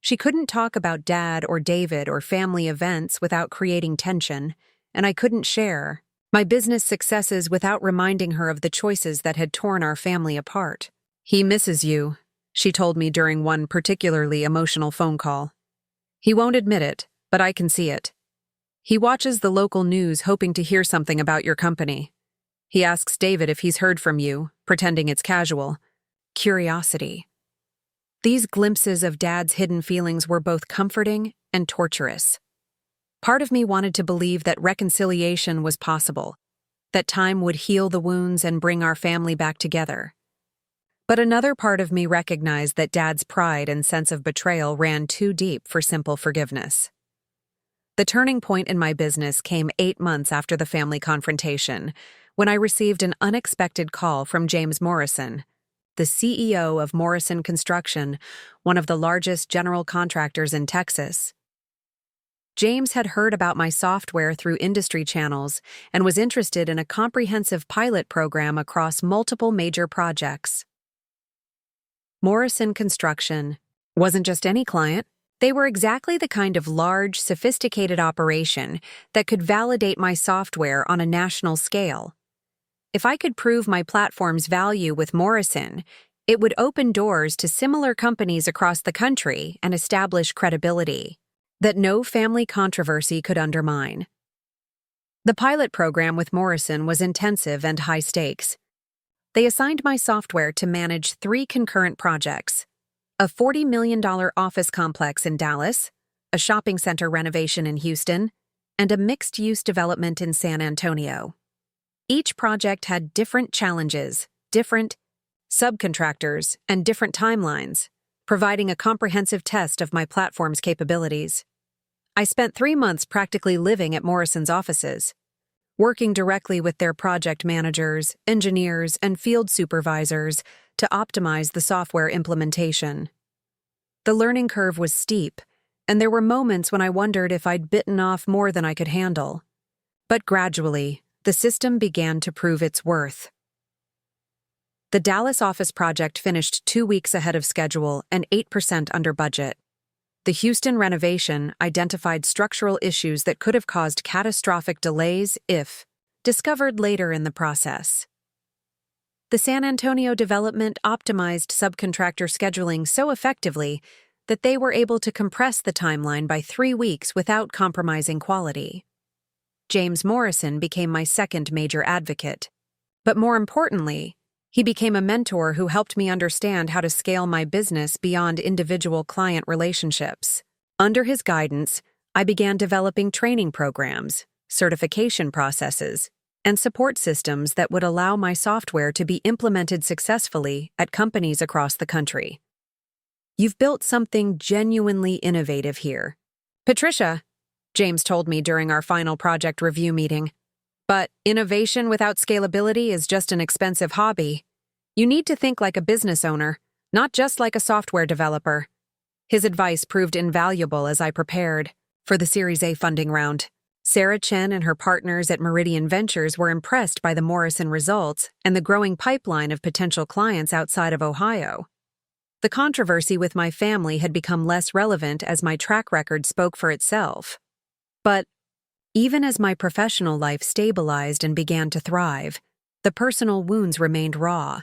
She couldn't talk about Dad or David or family events without creating tension, and I couldn't share my business successes without reminding her of the choices that had torn our family apart. "He misses you," she told me during one particularly emotional phone call. "He won't admit it, but I can see it. He watches the local news hoping to hear something about your company. He asks David if he's heard from you, pretending it's casual. Curiosity." These glimpses of Dad's hidden feelings were both comforting and torturous. Part of me wanted to believe that reconciliation was possible, that time would heal the wounds and bring our family back together. But another part of me recognized that Dad's pride and sense of betrayal ran too deep for simple forgiveness. The turning point in my business came 8 months after the family confrontation, when I received an unexpected call from James Morrison, the CEO of Morrison Construction, one of the largest general contractors in Texas. James had heard about my software through industry channels and was interested in a comprehensive pilot program across multiple major projects. Morrison Construction wasn't just any client. They were exactly the kind of large, sophisticated operation that could validate my software on a national scale. If I could prove my platform's value with Morrison, it would open doors to similar companies across the country and establish credibility that no family controversy could undermine. The pilot program with Morrison was intensive and high stakes. They assigned my software to manage 3 concurrent projects: a $40 million office complex in Dallas, a shopping center renovation in Houston, and a mixed-use development in San Antonio. Each project had different challenges, different subcontractors, and different timelines, providing a comprehensive test of my platform's capabilities. I spent 3 months practically living at Morrison's offices, working directly with their project managers, engineers, and field supervisors to optimize the software implementation. The learning curve was steep, and there were moments when I wondered if I'd bitten off more than I could handle. But gradually, the system began to prove its worth. The Dallas office project finished 2 weeks ahead of schedule and 8% under budget. The Houston renovation identified structural issues that could have caused catastrophic delays if discovered later in the process. The San Antonio development optimized subcontractor scheduling so effectively that they were able to compress the timeline by 3 weeks without compromising quality. James Morrison became my second major advocate. But more importantly, he became a mentor who helped me understand how to scale my business beyond individual client relationships. Under his guidance, I began developing training programs, certification processes, and support systems that would allow my software to be implemented successfully at companies across the country. "You've built something genuinely innovative here, Patricia," James told me during our final project review meeting. "But innovation without scalability is just an expensive hobby. You need to think like a business owner, not just like a software developer." His advice proved invaluable as I prepared for the Series A funding round. Sarah Chen and her partners at Meridian Ventures were impressed by the Morrison results and the growing pipeline of potential clients outside of Ohio. The controversy with my family had become less relevant as my track record spoke for itself. But even as my professional life stabilized and began to thrive, the personal wounds remained raw.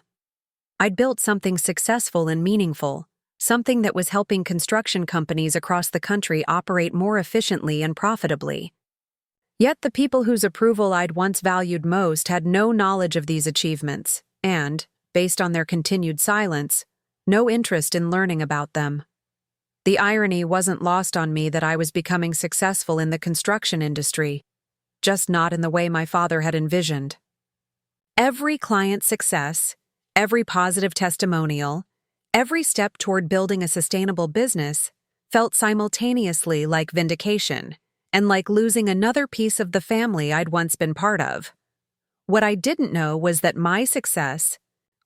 I'd built something successful and meaningful, something that was helping construction companies across the country operate more efficiently and profitably. Yet the people whose approval I'd once valued most had no knowledge of these achievements and, based on their continued silence, no interest in learning about them. The irony wasn't lost on me that I was becoming successful in the construction industry, just not in the way my father had envisioned. Every client's success, every positive testimonial, Every step toward building a sustainable business felt simultaneously like vindication and like losing another piece of the family I'd once been part of. What I didn't know was that my success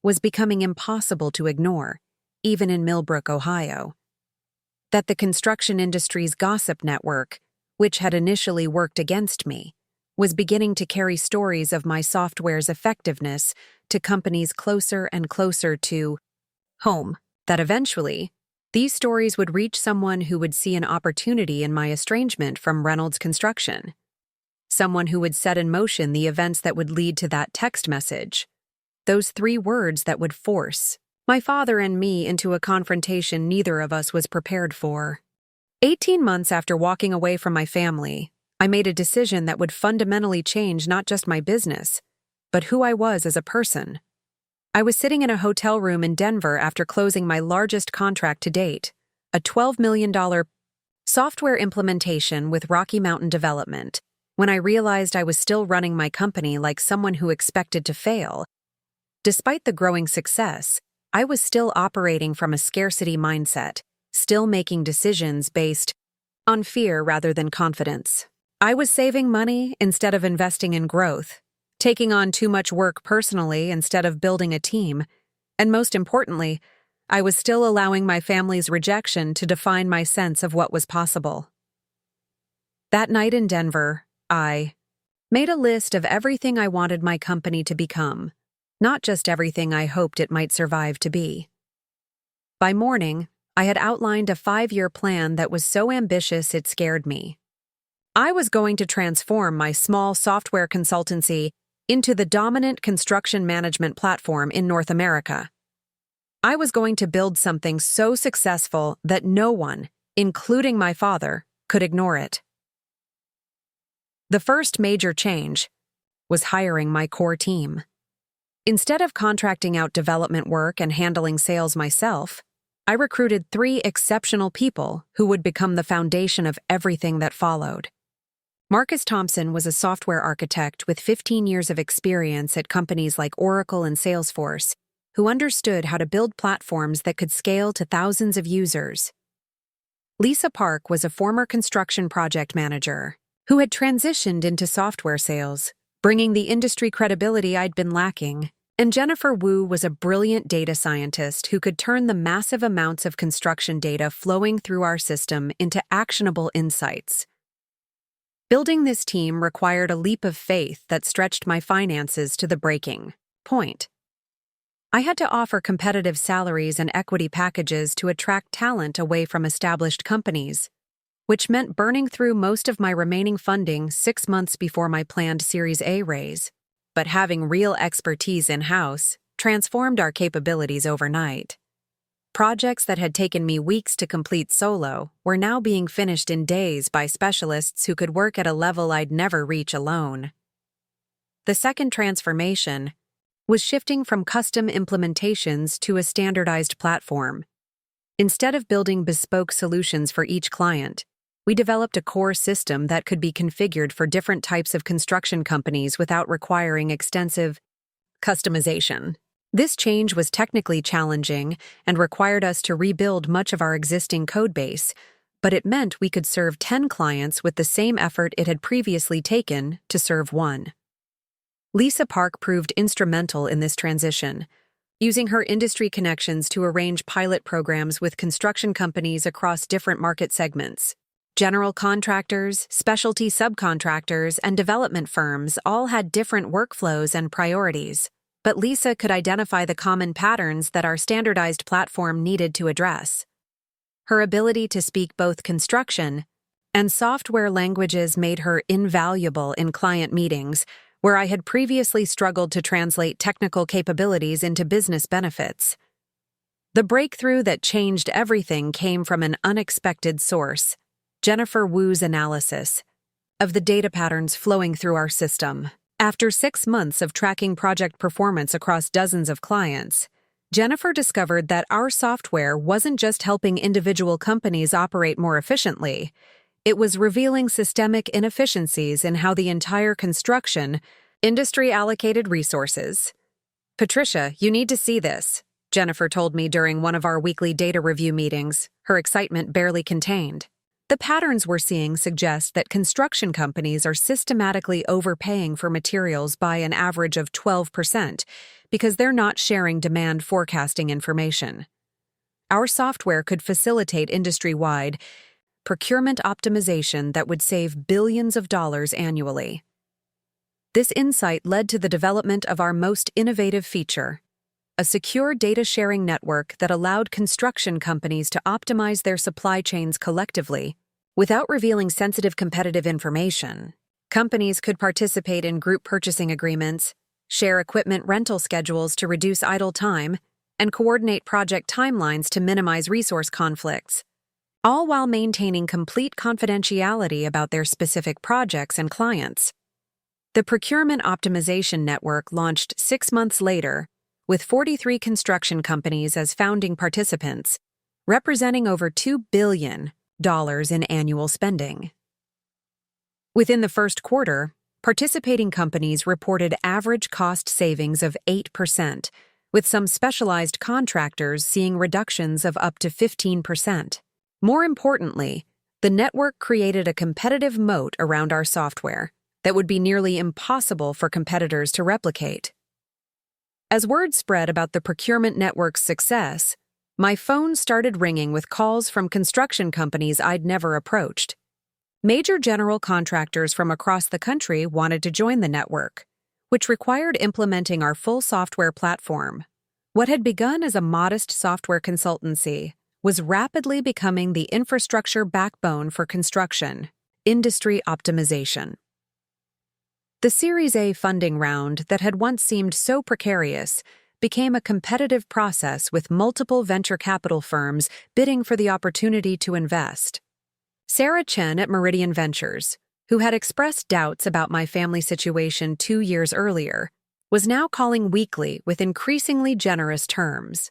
was becoming impossible to ignore, even in Millbrook, Ohio. That the construction industry's gossip network, which had initially worked against me, was beginning to carry stories of my software's effectiveness to companies closer and closer to home. That eventually, these stories would reach someone who would see an opportunity in my estrangement from Reynolds Construction. Someone who would set in motion the events that would lead to that text message. Those 3 words that would force my father and me into a confrontation neither of us was prepared for. 18 months after walking away from my family, I made a decision that would fundamentally change not just my business, but who I was as a person. I was sitting in a hotel room in Denver after closing my largest contract to date, a $12 million software implementation with Rocky Mountain Development, when I realized I was still running my company like someone who expected to fail. Despite the growing success, I was still operating from a scarcity mindset, still making decisions based on fear rather than confidence. I was saving money instead of investing in growth, taking on too much work personally instead of building a team, and most importantly, I was still allowing my family's rejection to define my sense of what was possible. That night in Denver, I made a list of everything I wanted my company to become, not just everything I hoped it might survive to be. By morning, I had outlined a 5-year plan that was so ambitious it scared me. I was going to transform my small software consultancy into the dominant construction management platform in North America. I was going to build something so successful that no one, including my father, could ignore it. The first major change was hiring my core team. Instead of contracting out development work and handling sales myself, I recruited 3 exceptional people who would become the foundation of everything that followed. Marcus Thompson was a software architect with 15 years of experience at companies like Oracle and Salesforce, who understood how to build platforms that could scale to thousands of users. Lisa Park was a former construction project manager who had transitioned into software sales, bringing the industry credibility I'd been lacking. And Jennifer Wu was a brilliant data scientist who could turn the massive amounts of construction data flowing through our system into actionable insights. Building this team required a leap of faith that stretched my finances to the breaking point. I had to offer competitive salaries and equity packages to attract talent away from established companies, which meant burning through most of my remaining funding 6 months before my planned Series A raise. But having real expertise in-house transformed our capabilities overnight. Projects that had taken me weeks to complete solo were now being finished in days by specialists who could work at a level I'd never reach alone. The second transformation was shifting from custom implementations to a standardized platform. Instead of building bespoke solutions for each client, we developed a core system that could be configured for different types of construction companies without requiring extensive customization. This change was technically challenging and required us to rebuild much of our existing codebase, but it meant we could serve 10 clients with the same effort it had previously taken to serve 1. Lisa Park proved instrumental in this transition, using her industry connections to arrange pilot programs with construction companies across different market segments. General contractors, specialty subcontractors, and development firms all had different workflows and priorities, but Lisa could identify the common patterns that our standardized platform needed to address. Her ability to speak both construction and software languages made her invaluable in client meetings, where I had previously struggled to translate technical capabilities into business benefits. The breakthrough that changed everything came from an unexpected source: Jennifer Wu's analysis of the data patterns flowing through our system. After 6 months of tracking project performance across dozens of clients, Jennifer discovered that our software wasn't just helping individual companies operate more efficiently, it was revealing systemic inefficiencies in how the entire construction industry allocated resources. "Patricia, you need to see this," Jennifer told me during one of our weekly data review meetings, her excitement barely contained. The patterns we're seeing suggest that construction companies are systematically overpaying for materials by an average of 12% because they're not sharing demand forecasting information. Our software could facilitate industry-wide procurement optimization that would save billions of dollars annually. This insight led to the development of our most innovative feature, a secure data-sharing network that allowed construction companies to optimize their supply chains collectively without revealing sensitive competitive information. Companies could participate in group purchasing agreements, share equipment rental schedules to reduce idle time, and coordinate project timelines to minimize resource conflicts, all while maintaining complete confidentiality about their specific projects and clients. The Procurement Optimization Network launched 6 months later, with 43 construction companies as founding participants, representing over $2 billion in annual spending. Within the first quarter, participating companies reported average cost savings of 8%, with some specialized contractors seeing reductions of up to 15%. More importantly, the network created a competitive moat around our software that would be nearly impossible for competitors to replicate. As word spread about the procurement network's success, my phone started ringing with calls from construction companies I'd never approached. Major general contractors from across the country wanted to join the network, which required implementing our full software platform. What had begun as a modest software consultancy was rapidly becoming the infrastructure backbone for construction, industry optimization. The Series A funding round that had once seemed so precarious became a competitive process with multiple venture capital firms bidding for the opportunity to invest. Sarah Chen at Meridian Ventures, who had expressed doubts about my family situation 2 years earlier, was now calling weekly with increasingly generous terms.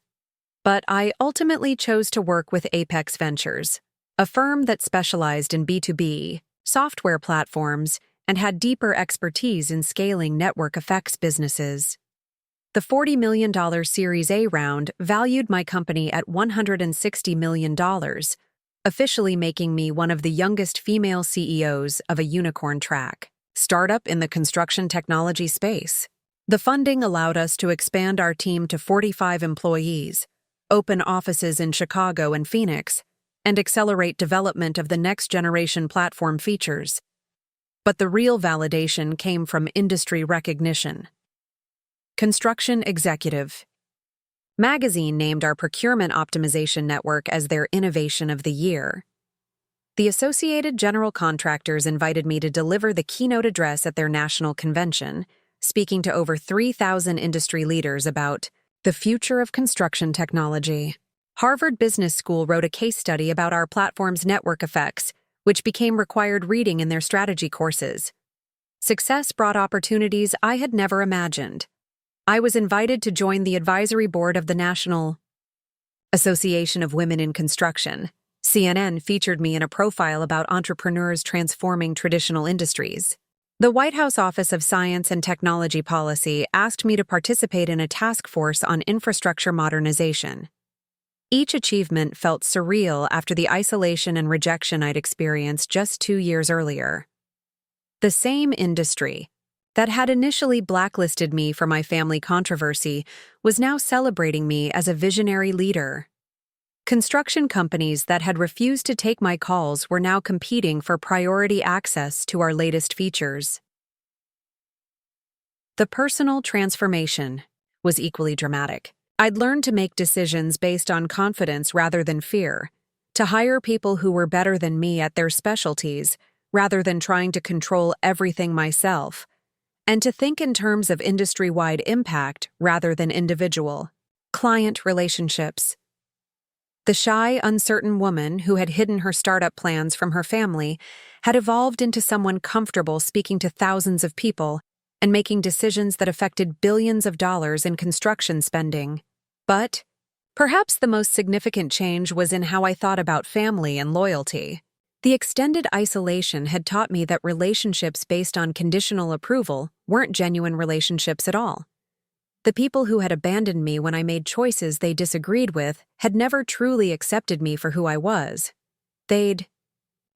But I ultimately chose to work with Apex Ventures, a firm that specialized in B2B, software platforms, and had deeper expertise in scaling network effects businesses. The $40 million Series A round valued my company at $160 million, officially making me one of the youngest female CEOs of a unicorn track startup in the construction technology space. The funding allowed us to expand our team to 45 employees, open offices in Chicago and Phoenix, and accelerate development of the next-generation platform features. But the real validation came from industry recognition. Construction Executive Magazine named our Procurement Optimization Network as their Innovation of the Year. The Associated General Contractors invited me to deliver the keynote address at their national convention, speaking to over 3,000 industry leaders about the future of construction technology. Harvard Business School wrote a case study about our platform's network effects, which became required reading in their strategy courses. Success brought opportunities I had never imagined. I was invited to join the advisory board of the National Association of Women in Construction. CNN featured me in a profile about entrepreneurs transforming traditional industries. The White House Office of Science and Technology Policy asked me to participate in a task force on infrastructure modernization. Each achievement felt surreal after the isolation and rejection I'd experienced just 2 years earlier. The same industry that had initially blacklisted me for my family controversy was now celebrating me as a visionary leader. Construction companies that had refused to take my calls were now competing for priority access to our latest features. The personal transformation was equally dramatic. I'd learned to make decisions based on confidence rather than fear, to hire people who were better than me at their specialties rather than trying to control everything myself, and to think in terms of industry-wide impact rather than individual. Client relationships. The shy, uncertain woman who had hidden her startup plans from her family had evolved into someone comfortable speaking to thousands of people and making decisions that affected billions of dollars in construction spending. But perhaps the most significant change was in how I thought about family and loyalty. The extended isolation had taught me that relationships based on conditional approval weren't genuine relationships at all. The people who had abandoned me when I made choices they disagreed with had never truly accepted me for who I was. They'd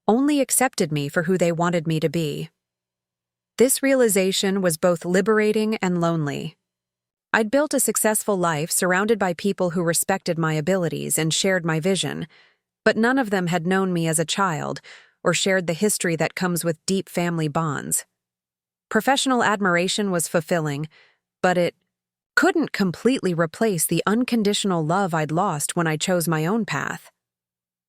only accepted me for who they wanted me to be. This realization was both liberating and lonely. I'd built a successful life surrounded by people who respected my abilities and shared my vision, but none of them had known me as a child or shared the history that comes with deep family bonds. Professional admiration was fulfilling, but it couldn't completely replace the unconditional love I'd lost when I chose my own path.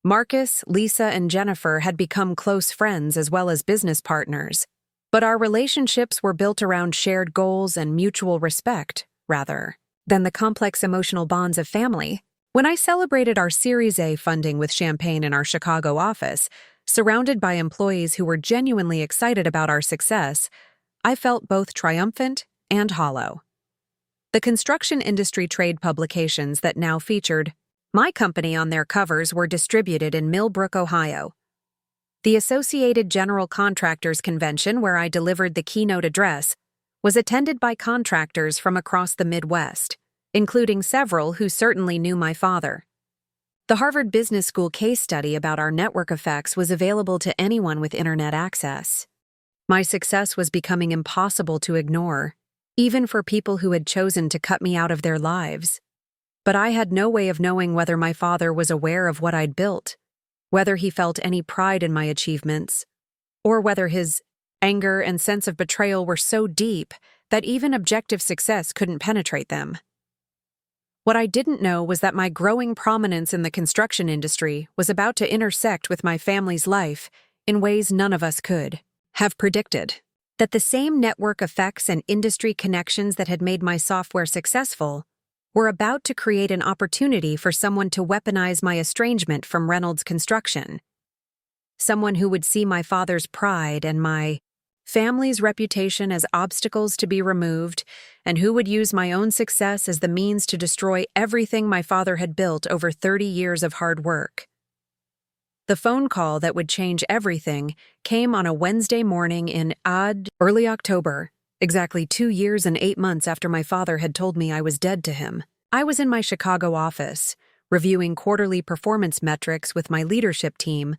Marcus, Lisa, and Jennifer had become close friends as well as business partners, but our relationships were built around shared goals and mutual respect, rather than the complex emotional bonds of family. When I celebrated our Series A funding with champagne in our Chicago office, surrounded by employees who were genuinely excited about our success, I felt both triumphant and hollow. The construction industry trade publications that now featured my company on their covers were distributed in Millbrook, Ohio. The Associated General Contractors Convention, where I delivered the keynote address, was attended by contractors from across the Midwest, including several who certainly knew my father. The Harvard Business School case study about our network effects was available to anyone with internet access. My success was becoming impossible to ignore, even for people who had chosen to cut me out of their lives. But I had no way of knowing whether my father was aware of what I'd built, whether he felt any pride in my achievements, or whether his anger and sense of betrayal were so deep that even objective success couldn't penetrate them. What I didn't know was that my growing prominence in the construction industry was about to intersect with my family's life in ways none of us could have predicted. That the same network effects and industry connections that had made my software successful were about to create an opportunity for someone to weaponize my estrangement from Reynolds Construction. Someone who would see my father's pride and my family's reputation as obstacles to be removed, and who would use my own success as the means to destroy everything my father had built over 30 years of hard work. The phone call that would change everything came on a Wednesday morning in early October, exactly 2 years and 8 months after my father had told me I was dead to him. I was in my Chicago office, reviewing quarterly performance metrics with my leadership team,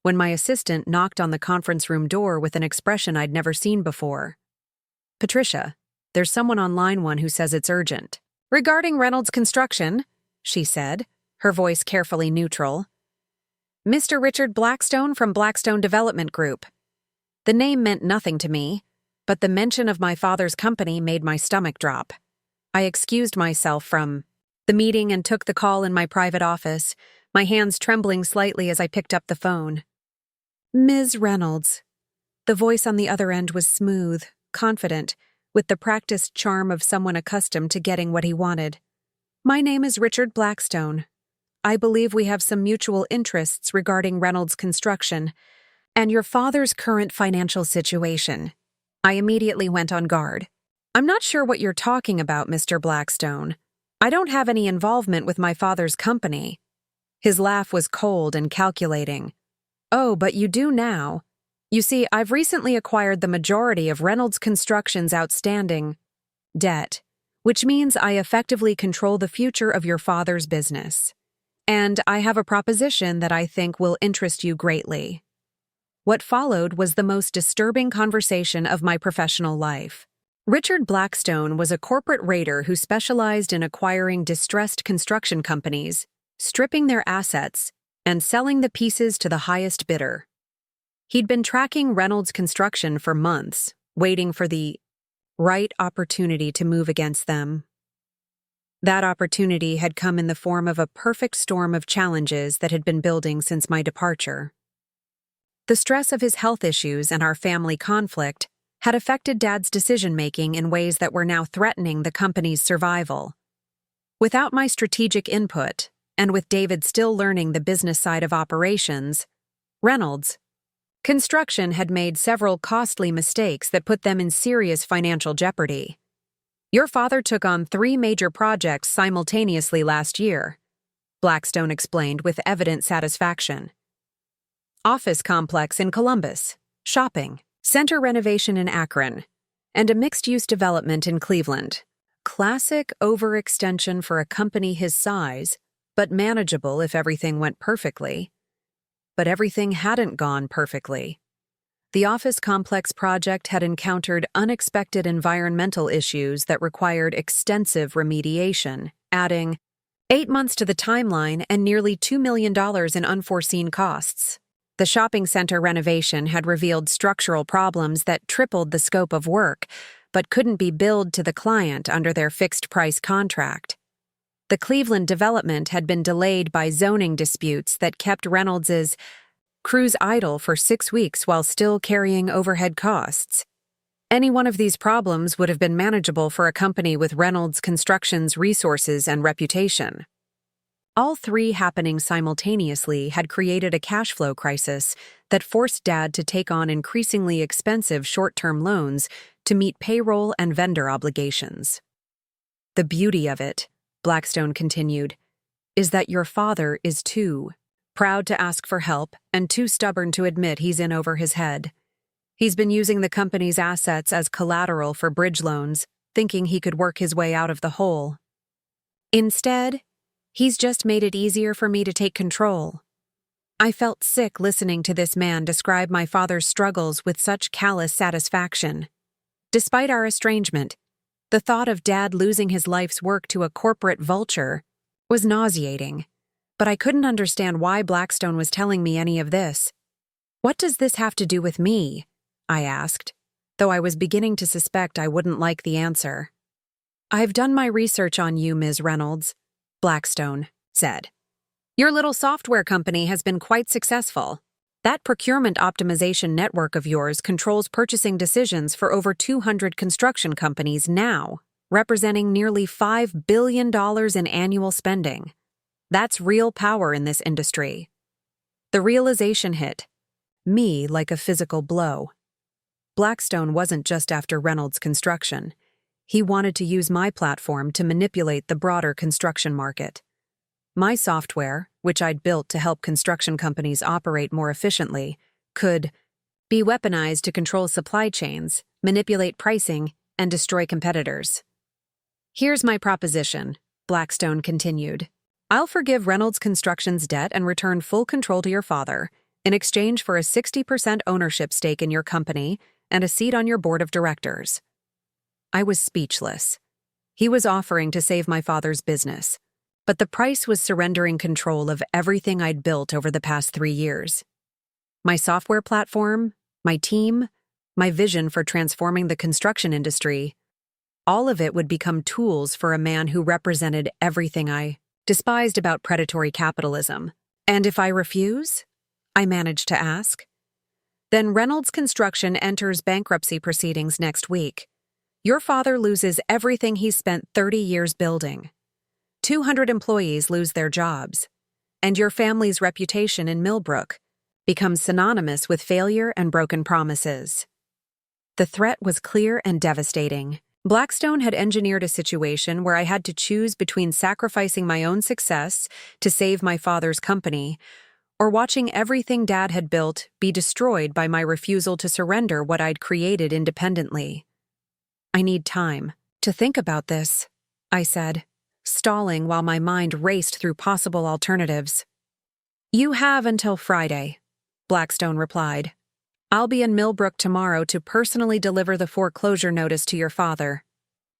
when my assistant knocked on the conference room door with an expression I'd never seen before. "Patricia, there's someone on line 1 who says it's urgent." "Regarding Reynolds Construction," she said, her voice carefully neutral. "Mr. Richard Blackstone from Blackstone Development Group." The name meant nothing to me, but the mention of my father's company made my stomach drop. I excused myself from the meeting and took the call in my private office, my hands trembling slightly as I picked up the phone. "Ms. Reynolds." The voice on the other end was smooth, confident, with the practiced charm of someone accustomed to getting what he wanted. "My name is Richard Blackstone. I believe we have some mutual interests regarding Reynolds Construction and your father's current financial situation." I immediately went on guard. "I'm not sure what you're talking about, Mr. Blackstone. I don't have any involvement with my father's company." His laugh was cold and calculating. "Oh, but you do now. You see, I've recently acquired the majority of Reynolds Construction's outstanding debt, which means I effectively control the future of your father's business. And I have a proposition that I think will interest you greatly." What followed was the most disturbing conversation of my professional life. Richard Blackstone was a corporate raider who specialized in acquiring distressed construction companies, stripping their assets, and selling the pieces to the highest bidder. He'd been tracking Reynolds Construction for months, waiting for the right opportunity to move against them. That opportunity had come in the form of a perfect storm of challenges that had been building since my departure. The stress of his health issues and our family conflict had affected Dad's decision-making in ways that were now threatening the company's survival. Without my strategic input, and with David still learning the business side of operations, Reynolds Construction had made several costly mistakes that put them in serious financial jeopardy. "Your father took on 3 major projects simultaneously last year," Blackstone explained with evident satisfaction. "Office complex in Columbus, shopping, center renovation in Akron, and a mixed-use development in Cleveland." classic overextension for a company his size, but manageable if everything went perfectly. But everything hadn't gone perfectly. The office complex project had encountered unexpected environmental issues that required extensive remediation, adding 8 months to the timeline and nearly $2 million in unforeseen costs. The shopping center renovation had revealed structural problems that tripled the scope of work, but couldn't be billed to the client under their fixed-price contract. The Cleveland development had been delayed by zoning disputes that kept Reynolds's crews idle for 6 weeks while still carrying overhead costs. Any one of these problems would have been manageable for a company with Reynolds Construction's resources and reputation. All three happening simultaneously had created a cash flow crisis that forced Dad to take on increasingly expensive short-term loans to meet payroll and vendor obligations. The beauty of it, Blackstone continued, is that your father is too proud to ask for help and too stubborn to admit he's in over his head. He's been using the company's assets as collateral for bridge loans, thinking he could work his way out of the hole. Instead, he's just made it easier for me to take control. I felt sick listening to this man describe my father's struggles with such callous satisfaction. Despite our estrangement, the thought of Dad losing his life's work to a corporate vulture was nauseating, but I couldn't understand why Blackstone was telling me any of this. "What does this have to do with me?" I asked, though I was beginning to suspect I wouldn't like the answer. "I've done my research on you, Ms. Reynolds," Blackstone said. "Your little software company has been quite successful. That procurement optimization network of yours controls purchasing decisions for over 200 construction companies now, representing nearly $5 billion in annual spending. That's real power in this industry." The realization hit me like a physical blow. Blackstone wasn't just after Reynolds Construction. He wanted to use my platform to manipulate the broader construction market. My software, which I'd built to help construction companies operate more efficiently, could be weaponized to control supply chains, manipulate pricing, and destroy competitors. "Here's my proposition," Blackstone continued. "I'll forgive Reynolds Construction's debt and return full control to your father, in exchange for a 60% ownership stake in your company and a seat on your board of directors." I was speechless. He was offering to save my father's business, but the price was surrendering control of everything I'd built over the past 3 years. My software platform, my team, my vision for transforming the construction industry, all of it would become tools for a man who represented everything I despised about predatory capitalism. "And if I refuse?" I managed to ask. "Then Reynolds Construction enters bankruptcy proceedings next week. Your father loses everything he's spent 30 years building. 200 employees lose their jobs, and your family's reputation in Millbrook becomes synonymous with failure and broken promises." The threat was clear and devastating. Blackstone had engineered a situation where I had to choose between sacrificing my own success to save my father's company or watching everything Dad had built be destroyed by my refusal to surrender what I'd created independently. "I need time to think about this," I said, stalling while my mind raced through possible alternatives. "You have until Friday," Blackstone replied. "I'll be in Millbrook tomorrow to personally deliver the foreclosure notice to your father.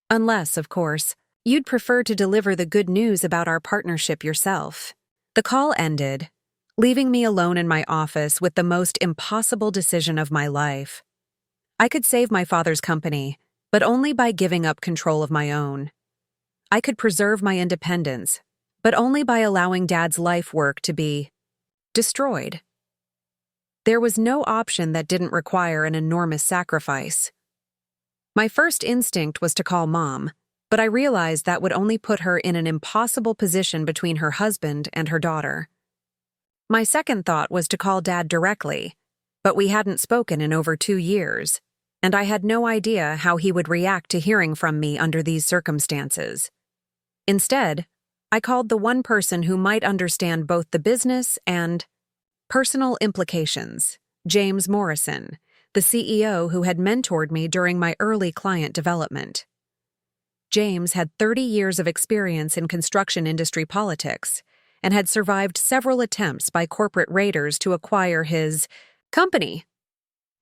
Unless, of course, you'd prefer to deliver the good news about our partnership yourself." The call ended, leaving me alone in my office with the most impossible decision of my life. I could save my father's company, but only by giving up control of my own. I could preserve my independence, but only by allowing Dad's life work to be destroyed. There was no option that didn't require an enormous sacrifice. My first instinct was to call Mom, but I realized that would only put her in an impossible position between her husband and her daughter. My second thought was to call Dad directly, but we hadn't spoken in over 2 years, and I had no idea how he would react to hearing from me under these circumstances. Instead, I called the one person who might understand both the business and personal implications, James Morrison, the CEO who had mentored me during my early client development. James had 30 years of experience in construction industry politics and had survived several attempts by corporate raiders to acquire his company.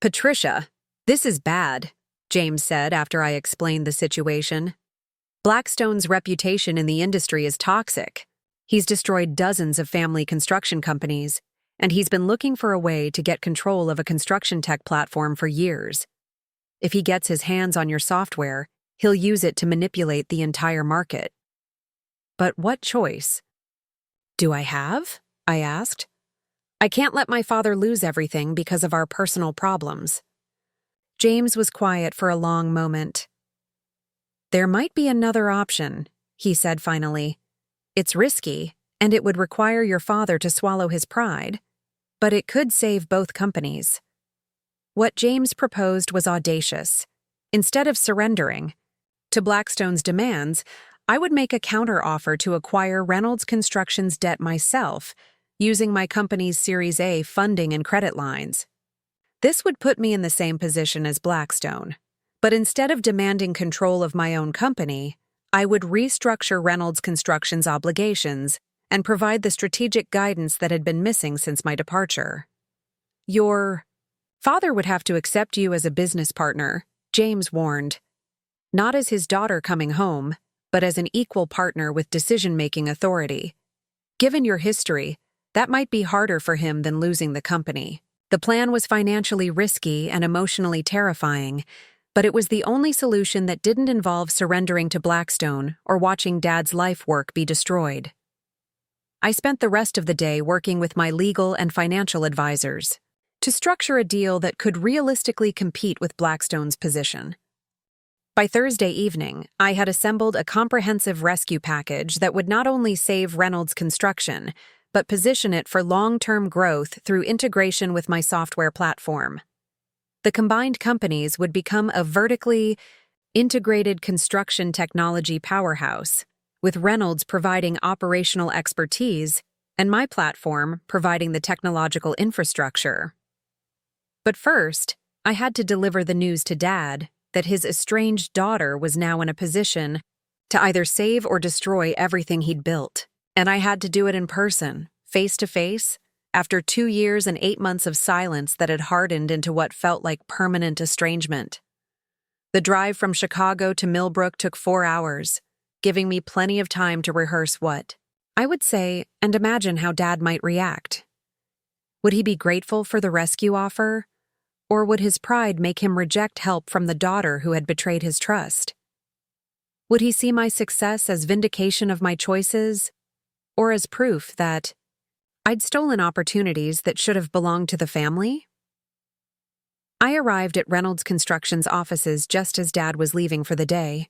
"Patricia, this is bad," James said after I explained the situation. "Blackstone's reputation in the industry is toxic. He's destroyed dozens of family construction companies, and he's been looking for a way to get control of a construction tech platform for years. If he gets his hands on your software, he'll use it to manipulate the entire market." "But what choice do I have?" I asked. "I can't let my father lose everything because of our personal problems." James was quiet for a long moment. "There might be another option," he said finally. "It's risky, and it would require your father to swallow his pride, but it could save both companies." What James proposed was audacious. Instead of surrendering to Blackstone's demands, I would make a counter-offer to acquire Reynolds Construction's debt myself, using my company's Series A funding and credit lines. This would put me in the same position as Blackstone, but instead of demanding control of my own company, I would restructure Reynolds Construction's obligations and provide the strategic guidance that had been missing since my departure. "Your father would have to accept you as a business partner," James warned. "Not as his daughter coming home, but as an equal partner with decision-making authority. Given your history, that might be harder for him than losing the company." The plan was financially risky and emotionally terrifying, but it was the only solution that didn't involve surrendering to Blackstone or watching Dad's life work be destroyed. I spent the rest of the day working with my legal and financial advisors to structure a deal that could realistically compete with Blackstone's position. By Thursday evening, I had assembled a comprehensive rescue package that would not only save Reynolds Construction, but position it for long-term growth through integration with my software platform. The combined companies would become a vertically integrated construction technology powerhouse, with Reynolds providing operational expertise and my platform providing the technological infrastructure. But first, I had to deliver the news to Dad that his estranged daughter was now in a position to either save or destroy everything he'd built. And I had to do it in person, face to face, after 2 years and 8 months of silence that had hardened into what felt like permanent estrangement. The drive from Chicago to Millbrook took 4 hours, giving me plenty of time to rehearse what I would say and imagine how Dad might react. Would he be grateful for the rescue offer? Or would his pride make him reject help from the daughter who had betrayed his trust? Would he see my success as vindication of my choices, or as proof that I'd stolen opportunities that should have belonged to the family? I arrived at Reynolds Construction's offices just as Dad was leaving for the day.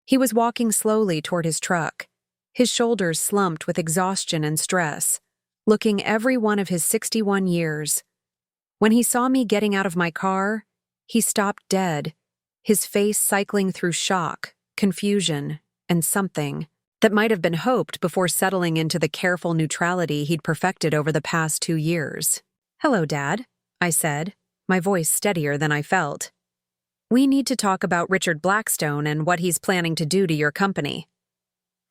He was walking slowly toward his truck, his shoulders slumped with exhaustion and stress, looking every one of his 61 years. When he saw me getting out of my car, he stopped dead, his face cycling through shock, confusion, and something that might have been hoped before settling into the careful neutrality he'd perfected over the past 2 years. "Hello, Dad," I said, my voice steadier than I felt. "We need to talk about Richard Blackstone and what he's planning to do to your company."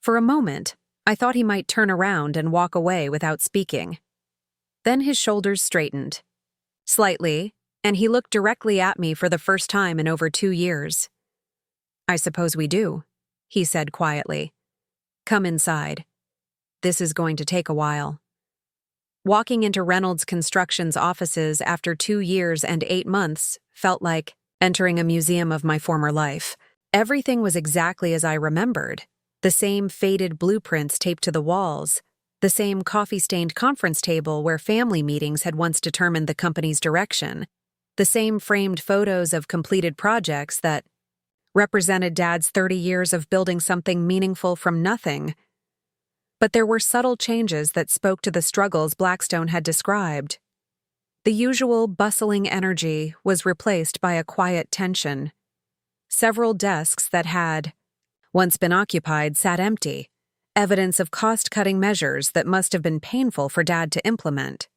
For a moment, I thought he might turn around and walk away without speaking. Then his shoulders straightened slightly, and he looked directly at me for the first time in over 2 years. "I suppose we do," he said quietly. "Come inside. This is going to take a while." Walking into Reynolds Construction's offices after 2 years and 8 months felt like entering a museum of my former life. Everything was exactly as I remembered. The same faded blueprints taped to the walls, the same coffee-stained conference table where family meetings had once determined the company's direction, the same framed photos of completed projects that represented Dad's 30 years of building something meaningful from nothing. But there were subtle changes that spoke to the struggles Blackstone had described. The usual bustling energy was replaced by a quiet tension. Several desks that had once been occupied sat empty, evidence of cost-cutting measures that must have been painful for Dad to implement.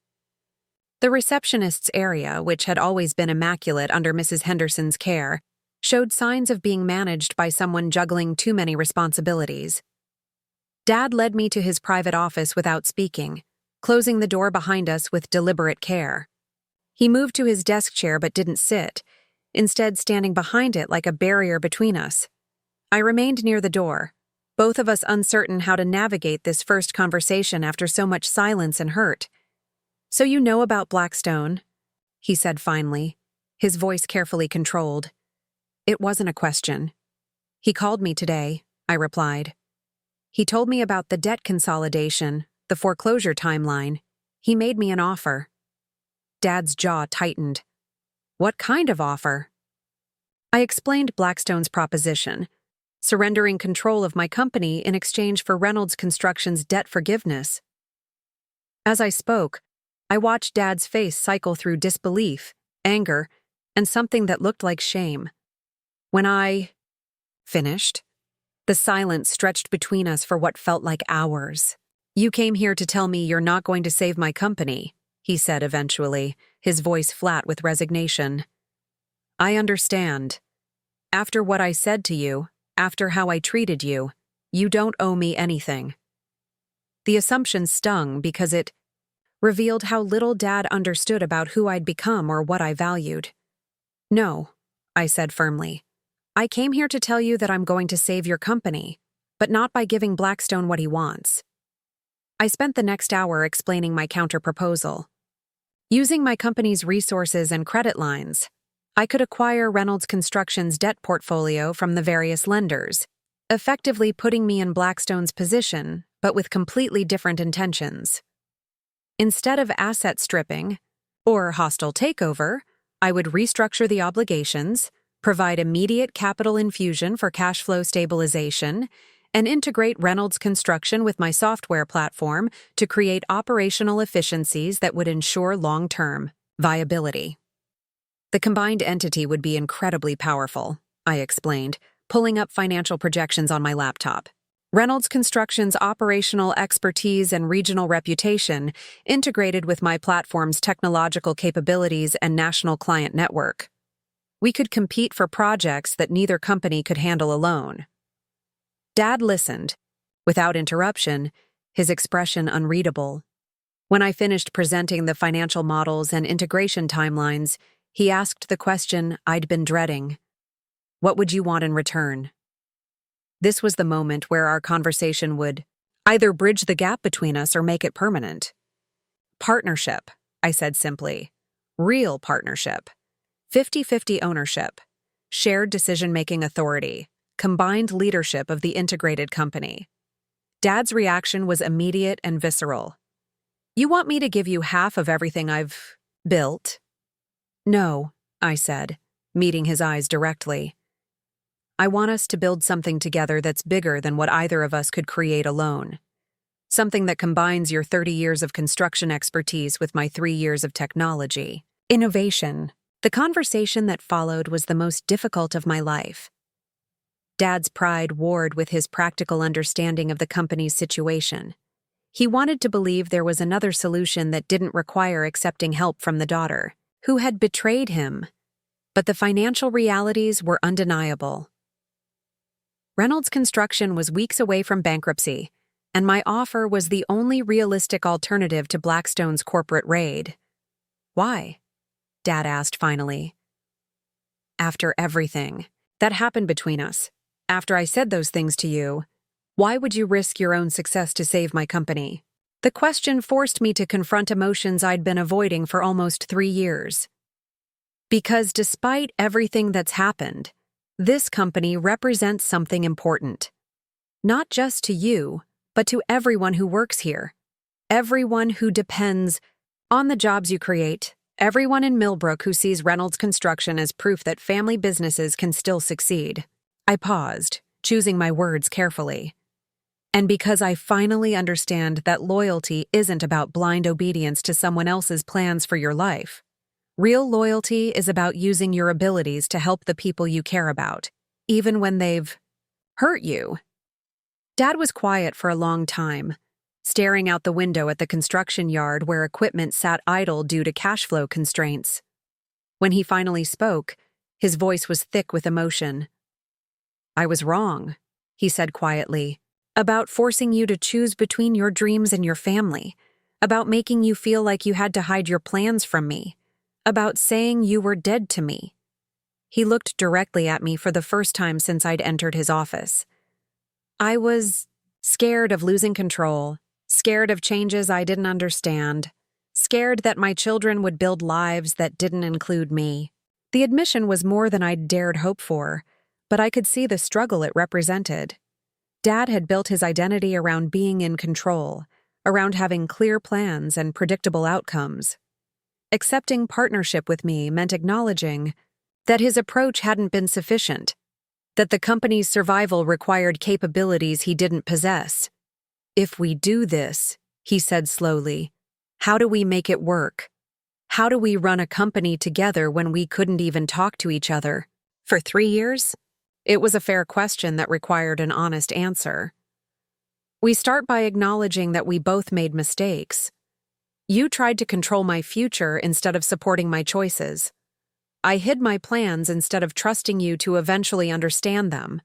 The receptionist's area, which had always been immaculate under Mrs. Henderson's care, showed signs of being managed by someone juggling too many responsibilities. Dad led me to his private office without speaking, closing the door behind us with deliberate care. He moved to his desk chair but didn't sit, instead standing behind it like a barrier between us. I remained near the door, both of us uncertain how to navigate this first conversation after so much silence and hurt. "So you know about Blackstone?" he said finally, his voice carefully controlled. It wasn't a question. "He called me today," I replied. "He told me about the debt consolidation, the foreclosure timeline. He made me an offer." Dad's jaw tightened. "What kind of offer?" I explained Blackstone's proposition, surrendering control of my company in exchange for Reynolds Construction's debt forgiveness. As I spoke, I watched Dad's face cycle through disbelief, anger, and something that looked like shame. When I finished, the silence stretched between us for what felt like hours. "You came here to tell me you're not going to save my company," he said eventually, his voice flat with resignation. "I understand. After what I said to you, after how I treated you, you don't owe me anything." The assumption stung because it revealed how little Dad understood about who I'd become or what I valued. "No," I said firmly. "I came here to tell you that I'm going to save your company, but not by giving Blackstone what he wants." I spent the next hour explaining my counterproposal. Using my company's resources and credit lines, I could acquire Reynolds Construction's debt portfolio from the various lenders, effectively putting me in Blackstone's position, but with completely different intentions. Instead of asset stripping or hostile takeover, I would restructure the obligations, provide immediate capital infusion for cash flow stabilization, and integrate Reynolds Construction with my software platform to create operational efficiencies that would ensure long-term viability. The combined entity would be incredibly powerful, I explained, pulling up financial projections on my laptop. Reynolds Construction's operational expertise and regional reputation integrated with my platform's technological capabilities and national client network. We could compete for projects that neither company could handle alone. Dad listened, without interruption, his expression unreadable. When I finished presenting the financial models and integration timelines, he asked the question I'd been dreading. "What would you want in return?" This was the moment where our conversation would either bridge the gap between us or make it permanent. "Partnership," I said simply. "Real partnership. 50-50 ownership, shared decision-making authority, combined leadership of the integrated company." Dad's reaction was immediate and visceral. "You want me to give you half of everything I've built?" "No," I said, meeting his eyes directly. "I want us to build something together that's bigger than what either of us could create alone. Something that combines your 30 years of construction expertise with my 3 years of technology. Innovation." The conversation that followed was the most difficult of my life. Dad's pride warred with his practical understanding of the company's situation. He wanted to believe there was another solution that didn't require accepting help from the daughter, who had betrayed him. But the financial realities were undeniable. Reynolds Construction was weeks away from bankruptcy, and my offer was the only realistic alternative to Blackstone's corporate raid. "Why?" Dad asked finally. "After everything that happened between us, after I said those things to you, why would you risk your own success to save my company?" The question forced me to confront emotions I'd been avoiding for almost 3 years. Because despite everything that's happened, this company represents something important. Not just to you, but to everyone who works here. Everyone who depends on the jobs you create. Everyone in Millbrook who sees Reynolds Construction as proof that family businesses can still succeed. I paused, choosing my words carefully. And because I finally understand that loyalty isn't about blind obedience to someone else's plans for your life. Real loyalty is about using your abilities to help the people you care about, even when they've hurt you. Dad was quiet for a long time, staring out the window at the construction yard where equipment sat idle due to cash flow constraints. When he finally spoke, His voice was thick with emotion. "I was wrong," he said quietly, "about forcing you to choose between your dreams and your family, about making you feel like you had to hide your plans from me, about saying you were dead to me." He looked directly at me for the first time since I'd entered his office. I was scared of losing control, scared of changes I didn't understand, scared that my children would build lives that didn't include me. The admission was more than I'd dared hope for, but I could see the struggle it represented. Dad had built his identity around being in control, around having clear plans and predictable outcomes. Accepting partnership with me meant acknowledging that his approach hadn't been sufficient, that the company's survival required capabilities he didn't possess. "If we do this," he said slowly, "how do we make it work? How do we run a company together when we couldn't even talk to each other? For 3 years?" It was a fair question that required an honest answer. "We start by acknowledging that we both made mistakes. You tried to control my future instead of supporting my choices. I hid my plans instead of trusting you to eventually understand them.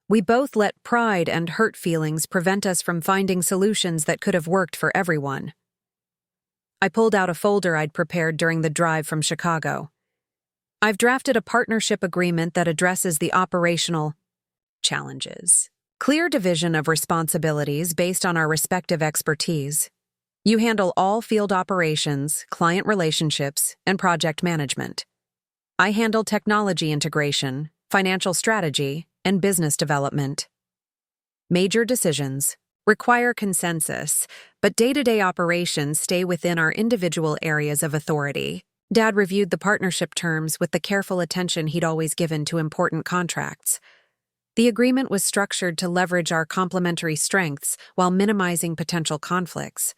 We both let pride and hurt feelings prevent us from finding solutions that could have worked for everyone." I pulled out a folder I'd prepared during the drive from Chicago. "I've drafted a partnership agreement that addresses the operational challenges. Clear division of responsibilities based on our respective expertise. You handle all field operations, client relationships, and project management. I handle technology integration, financial strategy, and business development. Major decisions require consensus, but day-to-day operations stay within our individual areas of authority." Dad reviewed the partnership terms with the careful attention he'd always given to important contracts. The agreement was structured to leverage our complementary strengths while minimizing potential conflicts.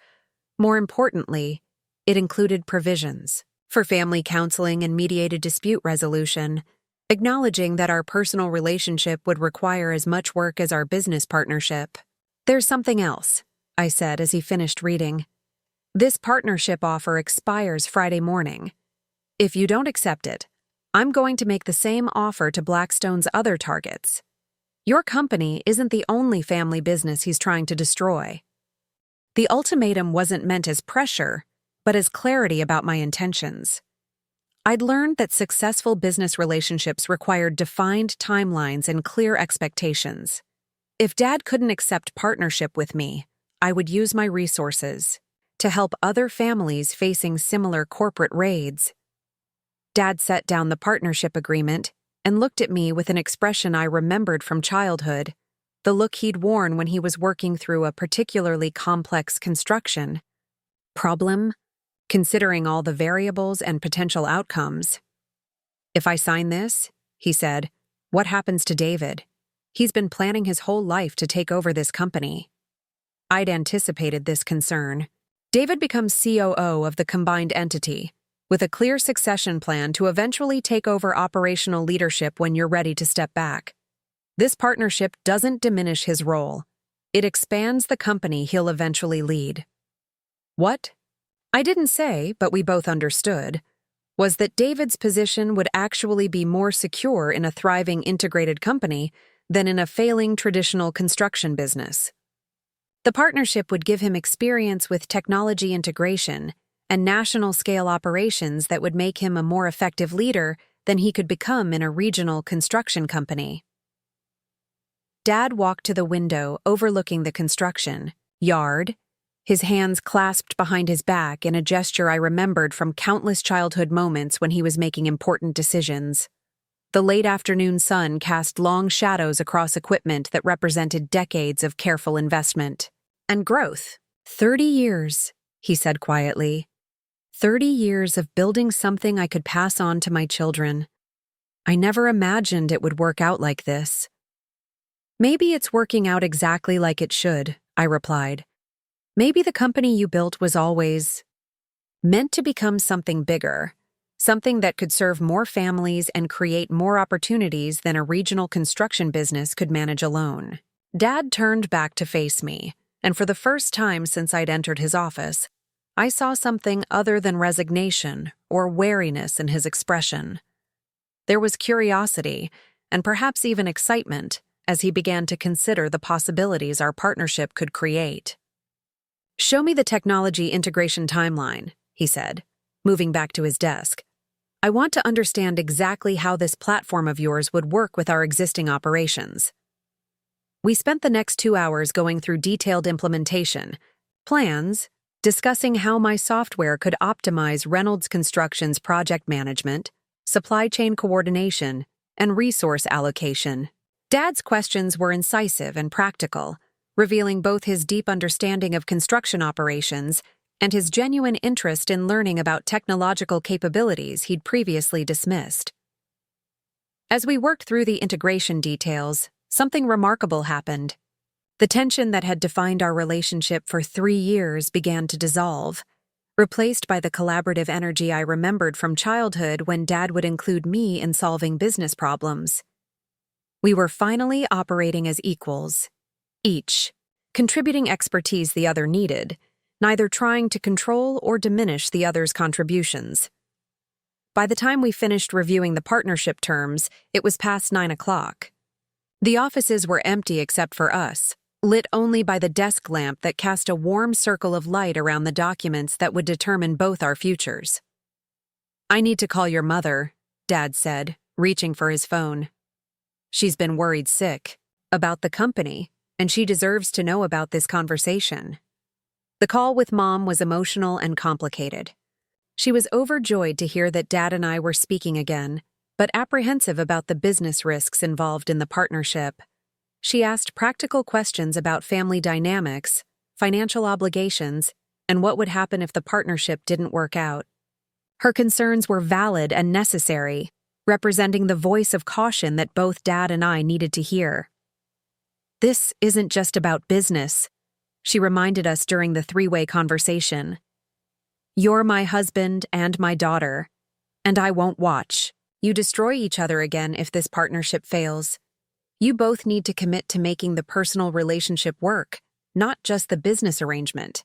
More importantly, it included provisions for family counseling and mediated dispute resolution, acknowledging that our personal relationship would require as much work as our business partnership. "There's something else," I said as he finished reading. "This partnership offer expires Friday morning. If you don't accept it, I'm going to make the same offer to Blackstone's other targets. Your company isn't the only family business he's trying to destroy." The ultimatum wasn't meant as pressure, but as clarity about my intentions. I'd learned that successful business relationships required defined timelines and clear expectations. If Dad couldn't accept partnership with me, I would use my resources to help other families facing similar corporate raids. Dad set down the partnership agreement and looked at me with an expression I remembered from childhood, the look he'd worn when he was working through a particularly complex construction problem, considering all the variables and potential outcomes. "If I sign this," he said, "what happens to David? He's been planning his whole life to take over this company." I'd anticipated this concern. David becomes COO of the combined entity, with a clear succession plan to eventually take over operational leadership when you're ready to step back. This partnership doesn't diminish his role. It expands the company he'll eventually lead. What? I didn't say, but we both understood, was that David's position would actually be more secure in a thriving integrated company than in a failing traditional construction business. The partnership would give him experience with technology integration and national-scale operations that would make him a more effective leader than he could become in a regional construction company. Dad walked to the window overlooking the construction yard, his hands clasped behind his back in a gesture I remembered from countless childhood moments when he was making important decisions. The late afternoon sun cast long shadows across equipment that represented decades of careful investment and growth. 30 years, he said quietly. 30 years of building something I could pass on to my children. I never imagined it would work out like this. Maybe it's working out exactly like it should, I replied. Maybe the company you built was always meant to become something bigger, something that could serve more families and create more opportunities than a regional construction business could manage alone. Dad turned back to face me, and for the first time since I'd entered his office, I saw something other than resignation or wariness in his expression. There was curiosity, and perhaps even excitement, as he began to consider the possibilities our partnership could create. "Show me the technology integration timeline," he said, moving back to his desk. "I want to understand exactly how this platform of yours would work with our existing operations." We spent the next 2 hours going through detailed implementation, plans, discussing how my software could optimize Reynolds Construction's project management, supply chain coordination, and resource allocation. Dad's questions were incisive and practical, revealing both his deep understanding of construction operations and his genuine interest in learning about technological capabilities he'd previously dismissed. As we worked through the integration details, something remarkable happened. The tension that had defined our relationship for 3 years began to dissolve, replaced by the collaborative energy I remembered from childhood when Dad would include me in solving business problems. We were finally operating as equals, each contributing expertise the other needed, neither trying to control or diminish the other's contributions. By the time we finished reviewing the partnership terms, it was past 9 o'clock. The offices were empty except for us, lit only by the desk lamp that cast a warm circle of light around the documents that would determine both our futures. "I need to call your mother," Dad said, reaching for his phone. "She's been worried sick about the company, and she deserves to know about this conversation." The call with Mom was emotional and complicated. She was overjoyed to hear that Dad and I were speaking again, but apprehensive about the business risks involved in the partnership. She asked practical questions about family dynamics, financial obligations, and what would happen if the partnership didn't work out. Her concerns were valid and necessary, representing the voice of caution that both Dad and I needed to hear. "This isn't just about business," she reminded us during the three-way conversation. "You're my husband and my daughter, and I won't watch you destroy each other again if this partnership fails. You both need to commit to making the personal relationship work, not just the business arrangement."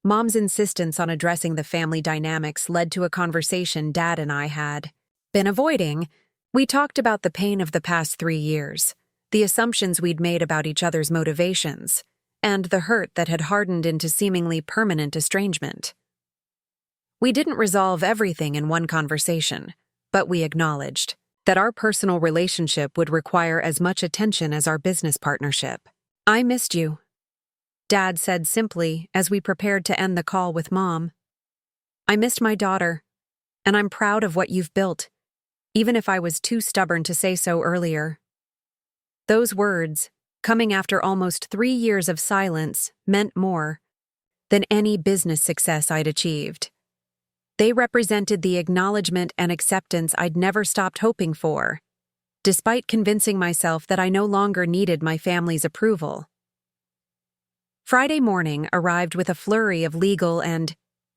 Mom's insistence on addressing the family dynamics led to a conversation Dad and I had been avoiding. We talked about the pain of the past 3 years, the assumptions we'd made about each other's motivations, and the hurt that had hardened into seemingly permanent estrangement. We didn't resolve everything in one conversation, but we acknowledged that our personal relationship would require as much attention as our business partnership. "I missed you," Dad said simply as we prepared to end the call with Mom. "I missed my daughter, and I'm proud of what you've built, even if I was too stubborn to say so earlier." Those words, coming after almost 3 years of silence, meant more than any business success I'd achieved. They represented the acknowledgement and acceptance I'd never stopped hoping for, despite convincing myself that I no longer needed my family's approval. Friday morning arrived with a flurry of legal and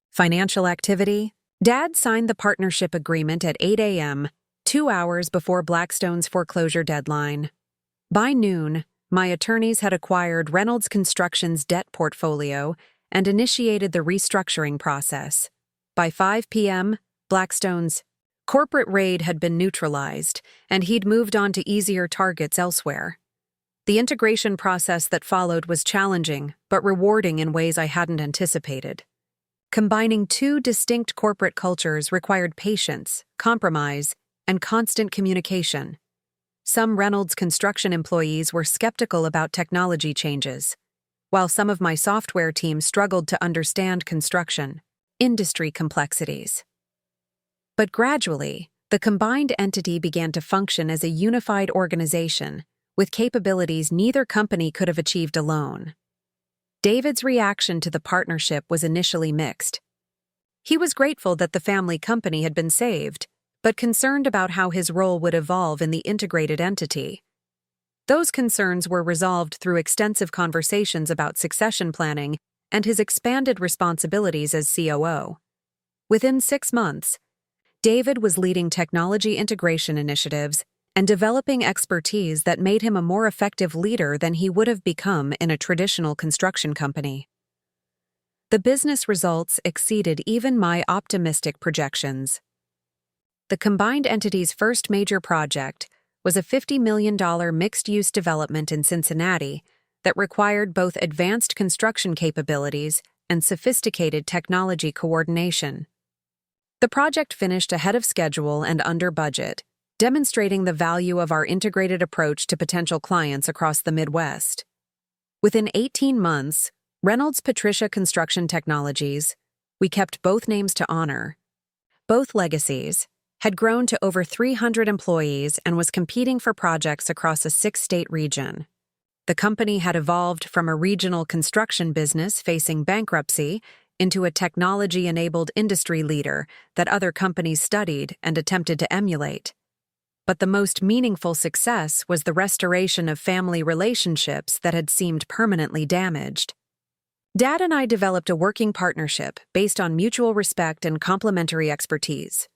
financial activity. Dad signed the partnership agreement at 8 a.m., 2 hours before Blackstone's foreclosure deadline. By noon, my attorneys had acquired Reynolds Construction's debt portfolio and initiated the restructuring process. By 5 p.m., Blackstone's corporate raid had been neutralized, and he'd moved on to easier targets elsewhere. The integration process that followed was challenging, but rewarding in ways I hadn't anticipated. Combining 2 distinct corporate cultures required patience, compromise, and constant communication. Some Reynolds Construction employees were skeptical about technology changes, while some of my software team struggled to understand construction industry complexities. But gradually, the combined entity began to function as a unified organization with capabilities neither company could have achieved alone. David's reaction to the partnership was initially mixed. He was grateful that the family company had been saved, but concerned about how his role would evolve in the integrated entity. Those concerns were resolved through extensive conversations about succession planning and his expanded responsibilities as COO. Within 6 months, David was leading technology integration initiatives and developing expertise that made him a more effective leader than he would have become in a traditional construction company. The business results exceeded even my optimistic projections. The combined entity's first major project was a $50 million mixed-use development in Cincinnati that required both advanced construction capabilities and sophisticated technology coordination. The project finished ahead of schedule and under budget, demonstrating the value of our integrated approach to potential clients across the Midwest. Within 18 months, Reynolds Patricia Construction Technologies, we kept both names to honor. Both legacies had grown to over 300 employees and was competing for projects across a 6-state region. The company had evolved from a regional construction business facing bankruptcy into a technology-enabled industry leader that other companies studied and attempted to emulate. But the most meaningful success was the restoration of family relationships that had seemed permanently damaged. Dad and I developed a working partnership based on mutual respect and complementary expertise.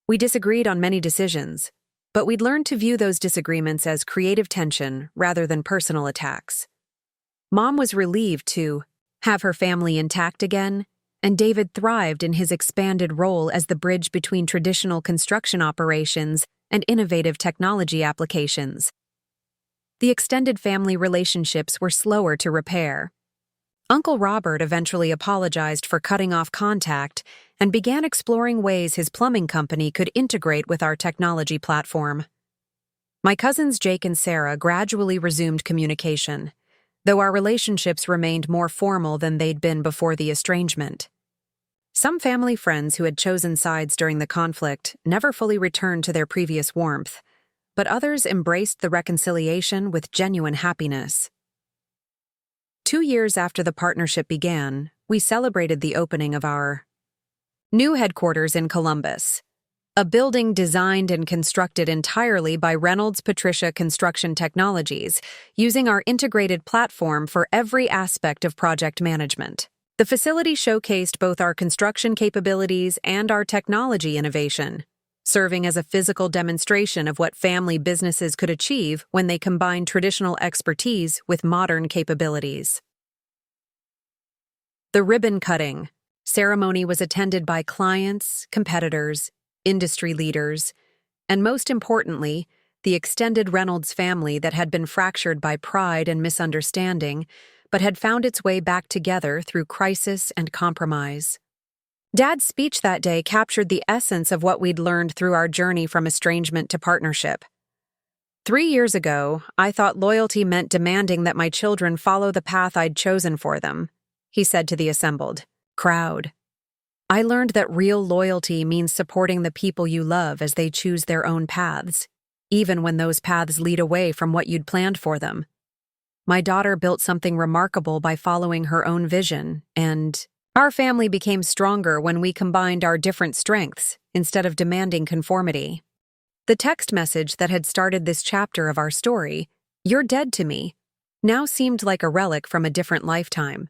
We disagreed on many decisions, but we'd learned to view those disagreements as creative tension rather than personal attacks. Mom was relieved to have her family intact again, and David thrived in his expanded role as the bridge between traditional construction operations and innovative technology applications. The extended family relationships were slower to repair. Uncle Robert eventually apologized for cutting off contact and began exploring ways his plumbing company could integrate with our technology platform. My cousins Jake and Sarah gradually resumed communication, though our relationships remained more formal than they'd been before the estrangement. Some family friends who had chosen sides during the conflict never fully returned to their previous warmth, but others embraced the reconciliation with genuine happiness. 2 years after the partnership began, we celebrated the opening of our new headquarters in Columbus, a building designed and constructed entirely by Reynolds Patricia Construction Technologies, using our integrated platform for every aspect of project management. The facility showcased both our construction capabilities and our technology innovation, serving as a physical demonstration of what family businesses could achieve when they combined traditional expertise with modern capabilities. The ribbon-cutting ceremony was attended by clients, competitors, industry leaders, and most importantly, the extended Reynolds family that had been fractured by pride and misunderstanding, but had found its way back together through crisis and compromise. Dad's speech that day captured the essence of what we'd learned through our journey from estrangement to partnership. 3 years ago, I thought loyalty meant demanding that my children follow the path I'd chosen for them, he said to the assembled crowd. I learned that real loyalty means supporting the people you love as they choose their own paths, even when those paths lead away from what you'd planned for them. My daughter built something remarkable by following her own vision, and our family became stronger when we combined our different strengths instead of demanding conformity. The text message that had started this chapter of our story, "You're dead to me," now seemed like a relic from a different lifetime.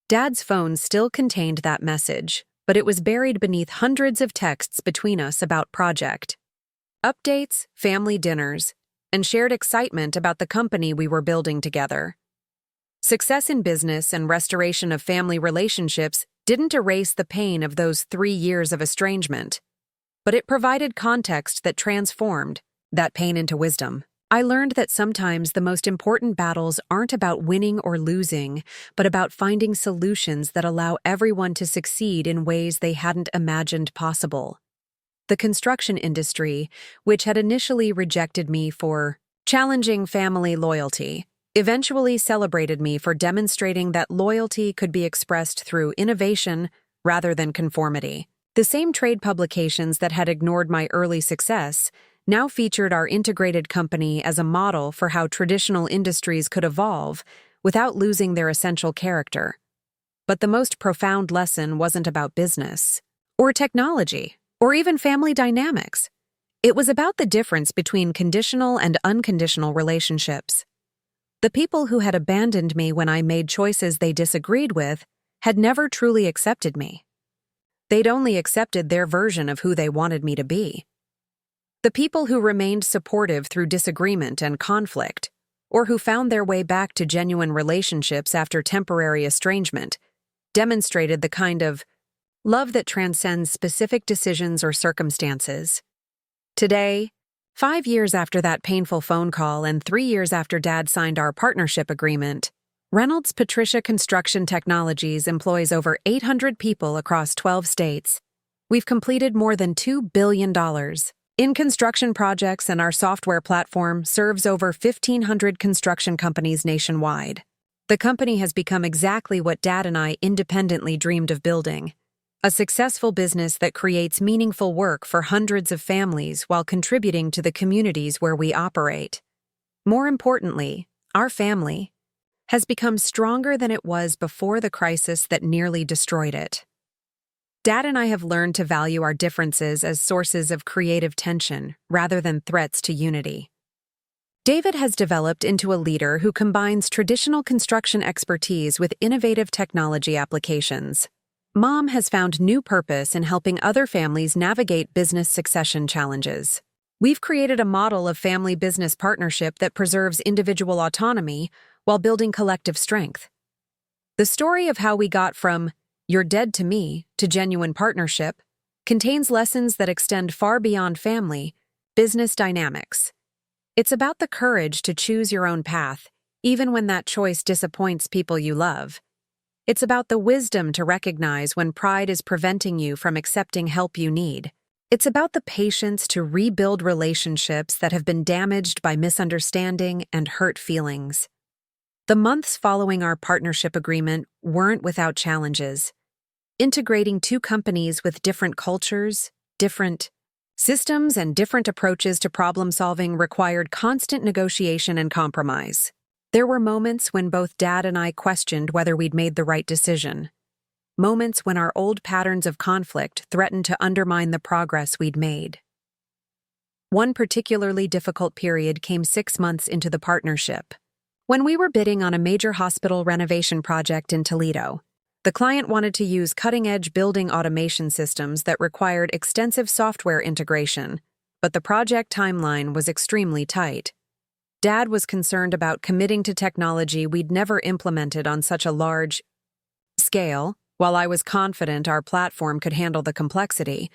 Dad's phone still contained that message, but it was buried beneath hundreds of texts between us about project updates, family dinners, and shared excitement about the company we were building together. Success in business and restoration of family relationships didn't erase the pain of those 3 years of estrangement, but it provided context that transformed that pain into wisdom. I learned that sometimes the most important battles aren't about winning or losing, but about finding solutions that allow everyone to succeed in ways they hadn't imagined possible. The construction industry, which had initially rejected me for challenging family loyalty, eventually celebrated me for demonstrating that loyalty could be expressed through innovation rather than conformity. The same trade publications that had ignored my early success now featured our integrated company as a model for how traditional industries could evolve without losing their essential character. But the most profound lesson wasn't about business, or technology, or even family dynamics. It was about the difference between conditional and unconditional relationships. The people who had abandoned me when I made choices they disagreed with had never truly accepted me. They'd only accepted their version of who they wanted me to be. The people who remained supportive through disagreement and conflict, or who found their way back to genuine relationships after temporary estrangement, demonstrated the kind of love that transcends specific decisions or circumstances. Today, 5 years after that painful phone call and 3 years after Dad signed our partnership agreement, Reynolds Patricia Construction Technologies employs over 800 people across 12 states. We've completed more than $2 billion in construction projects, and our software platform serves over 1,500 construction companies nationwide. The company has become exactly what Dad and I independently dreamed of building: a successful business that creates meaningful work for hundreds of families while contributing to the communities where we operate. More importantly, our family has become stronger than it was before the crisis that nearly destroyed it. Dad and I have learned to value our differences as sources of creative tension rather than threats to unity. David has developed into a leader who combines traditional construction expertise with innovative technology applications. Mom has found new purpose in helping other families navigate business succession challenges. We've created a model of family business partnership that preserves individual autonomy while building collective strength. The story of how we got from "you're dead to me" to genuine partnership contains lessons that extend far beyond family business dynamics. It's about the courage to choose your own path, even when that choice disappoints people you love. It's about the wisdom to recognize when pride is preventing you from accepting help you need. It's about the patience to rebuild relationships that have been damaged by misunderstanding and hurt feelings. The months following our partnership agreement weren't without challenges. Integrating two companies with different cultures, different systems, and different approaches to problem-solving required constant negotiation and compromise. There were moments when both Dad and I questioned whether we'd made the right decision. Moments when our old patterns of conflict threatened to undermine the progress we'd made. One particularly difficult period came 6 months into the partnership, when we were bidding on a major hospital renovation project in Toledo. The client wanted to use cutting-edge building automation systems that required extensive software integration, but the project timeline was extremely tight. Dad was concerned about committing to technology we'd never implemented on such a large scale, while I was confident our platform could handle the complexity.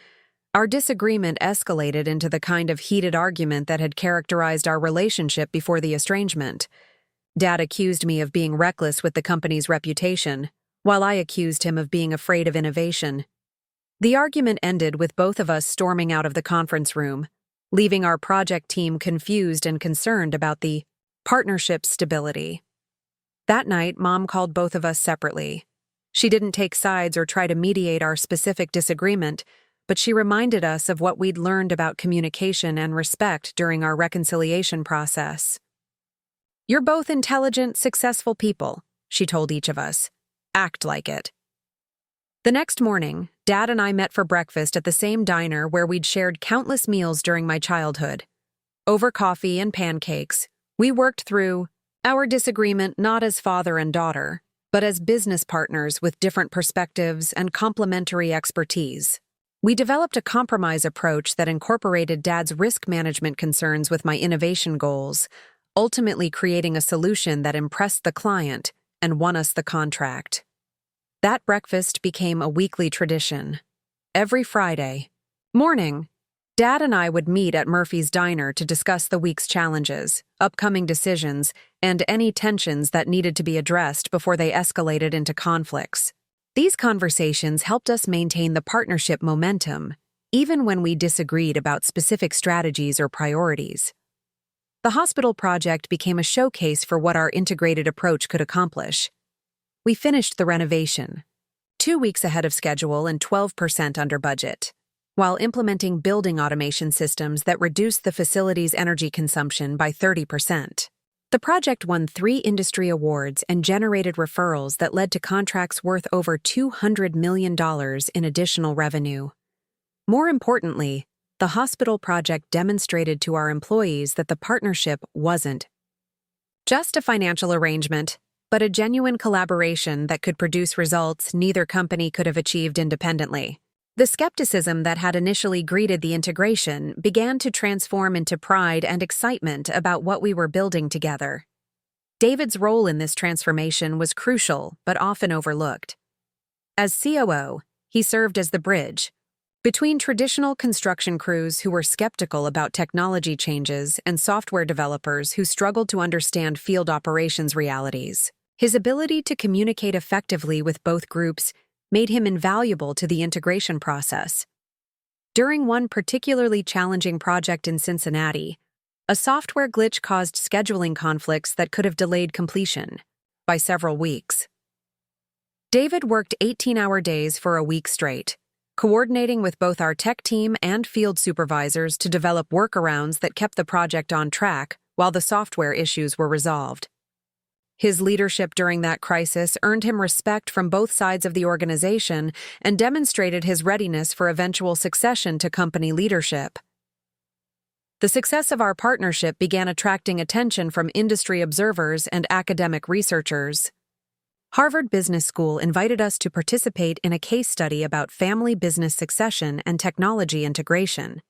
Our disagreement escalated into the kind of heated argument that had characterized our relationship before the estrangement. Dad accused me of being reckless with the company's reputation, while I accused him of being afraid of innovation. The argument ended with both of us storming out of the conference room, leaving our project team confused and concerned about the partnership's stability. That night, Mom called both of us separately. She didn't take sides or try to mediate our specific disagreement, but she reminded us of what we'd learned about communication and respect during our reconciliation process. "You're both intelligent, successful people," she told each of us. "Act like it." The next morning, Dad and I met for breakfast at the same diner where we'd shared countless meals during my childhood. Over coffee and pancakes, we worked through our disagreement not as father and daughter, but as business partners with different perspectives and complementary expertise. We developed a compromise approach that incorporated Dad's risk management concerns with my innovation goals, ultimately creating a solution that impressed the client and won us the contract. That breakfast became a weekly tradition. Every Friday morning, Dad and I would meet at Murphy's Diner to discuss the week's challenges, upcoming decisions, and any tensions that needed to be addressed before they escalated into conflicts. These conversations helped us maintain the partnership momentum, even when we disagreed about specific strategies or priorities. The hospital project became a showcase for what our integrated approach could accomplish. We finished the renovation, 2 weeks ahead of schedule and 12% under budget, while implementing building automation systems that reduced the facility's energy consumption by 30%. The project won 3 industry awards and generated referrals that led to contracts worth over $200 million in additional revenue. More importantly, the hospital project demonstrated to our employees that the partnership wasn't just a financial arrangement, but a genuine collaboration that could produce results neither company could have achieved independently. The skepticism that had initially greeted the integration began to transform into pride and excitement about what we were building together. David's role in this transformation was crucial but often overlooked. As COO, he served as the bridge, Between traditional construction crews who were skeptical about technology changes and software developers who struggled to understand field operations realities, his ability to communicate effectively with both groups made him invaluable to the integration process. During one particularly challenging project in Cincinnati, a software glitch caused scheduling conflicts that could have delayed completion by several weeks. David worked 18-hour days for a week straight, coordinating with both our tech team and field supervisors to develop workarounds that kept the project on track while the software issues were resolved. His leadership during that crisis earned him respect from both sides of the organization and demonstrated his readiness for eventual succession to company leadership. The success of our partnership began attracting attention from industry observers and academic researchers. Harvard Business School invited us to participate in a case study about family business succession and technology integration.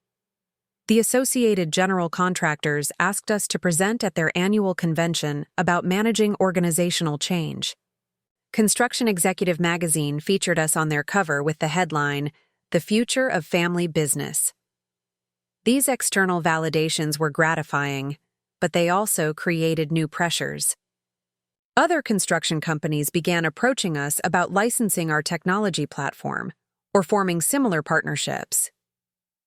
The Associated General Contractors asked us to present at their annual convention about managing organizational change. Construction Executive magazine featured us on their cover with the headline, "The Future of Family Business." These external validations were gratifying, but they also created new pressures. Other construction companies began approaching us about licensing our technology platform or forming similar partnerships.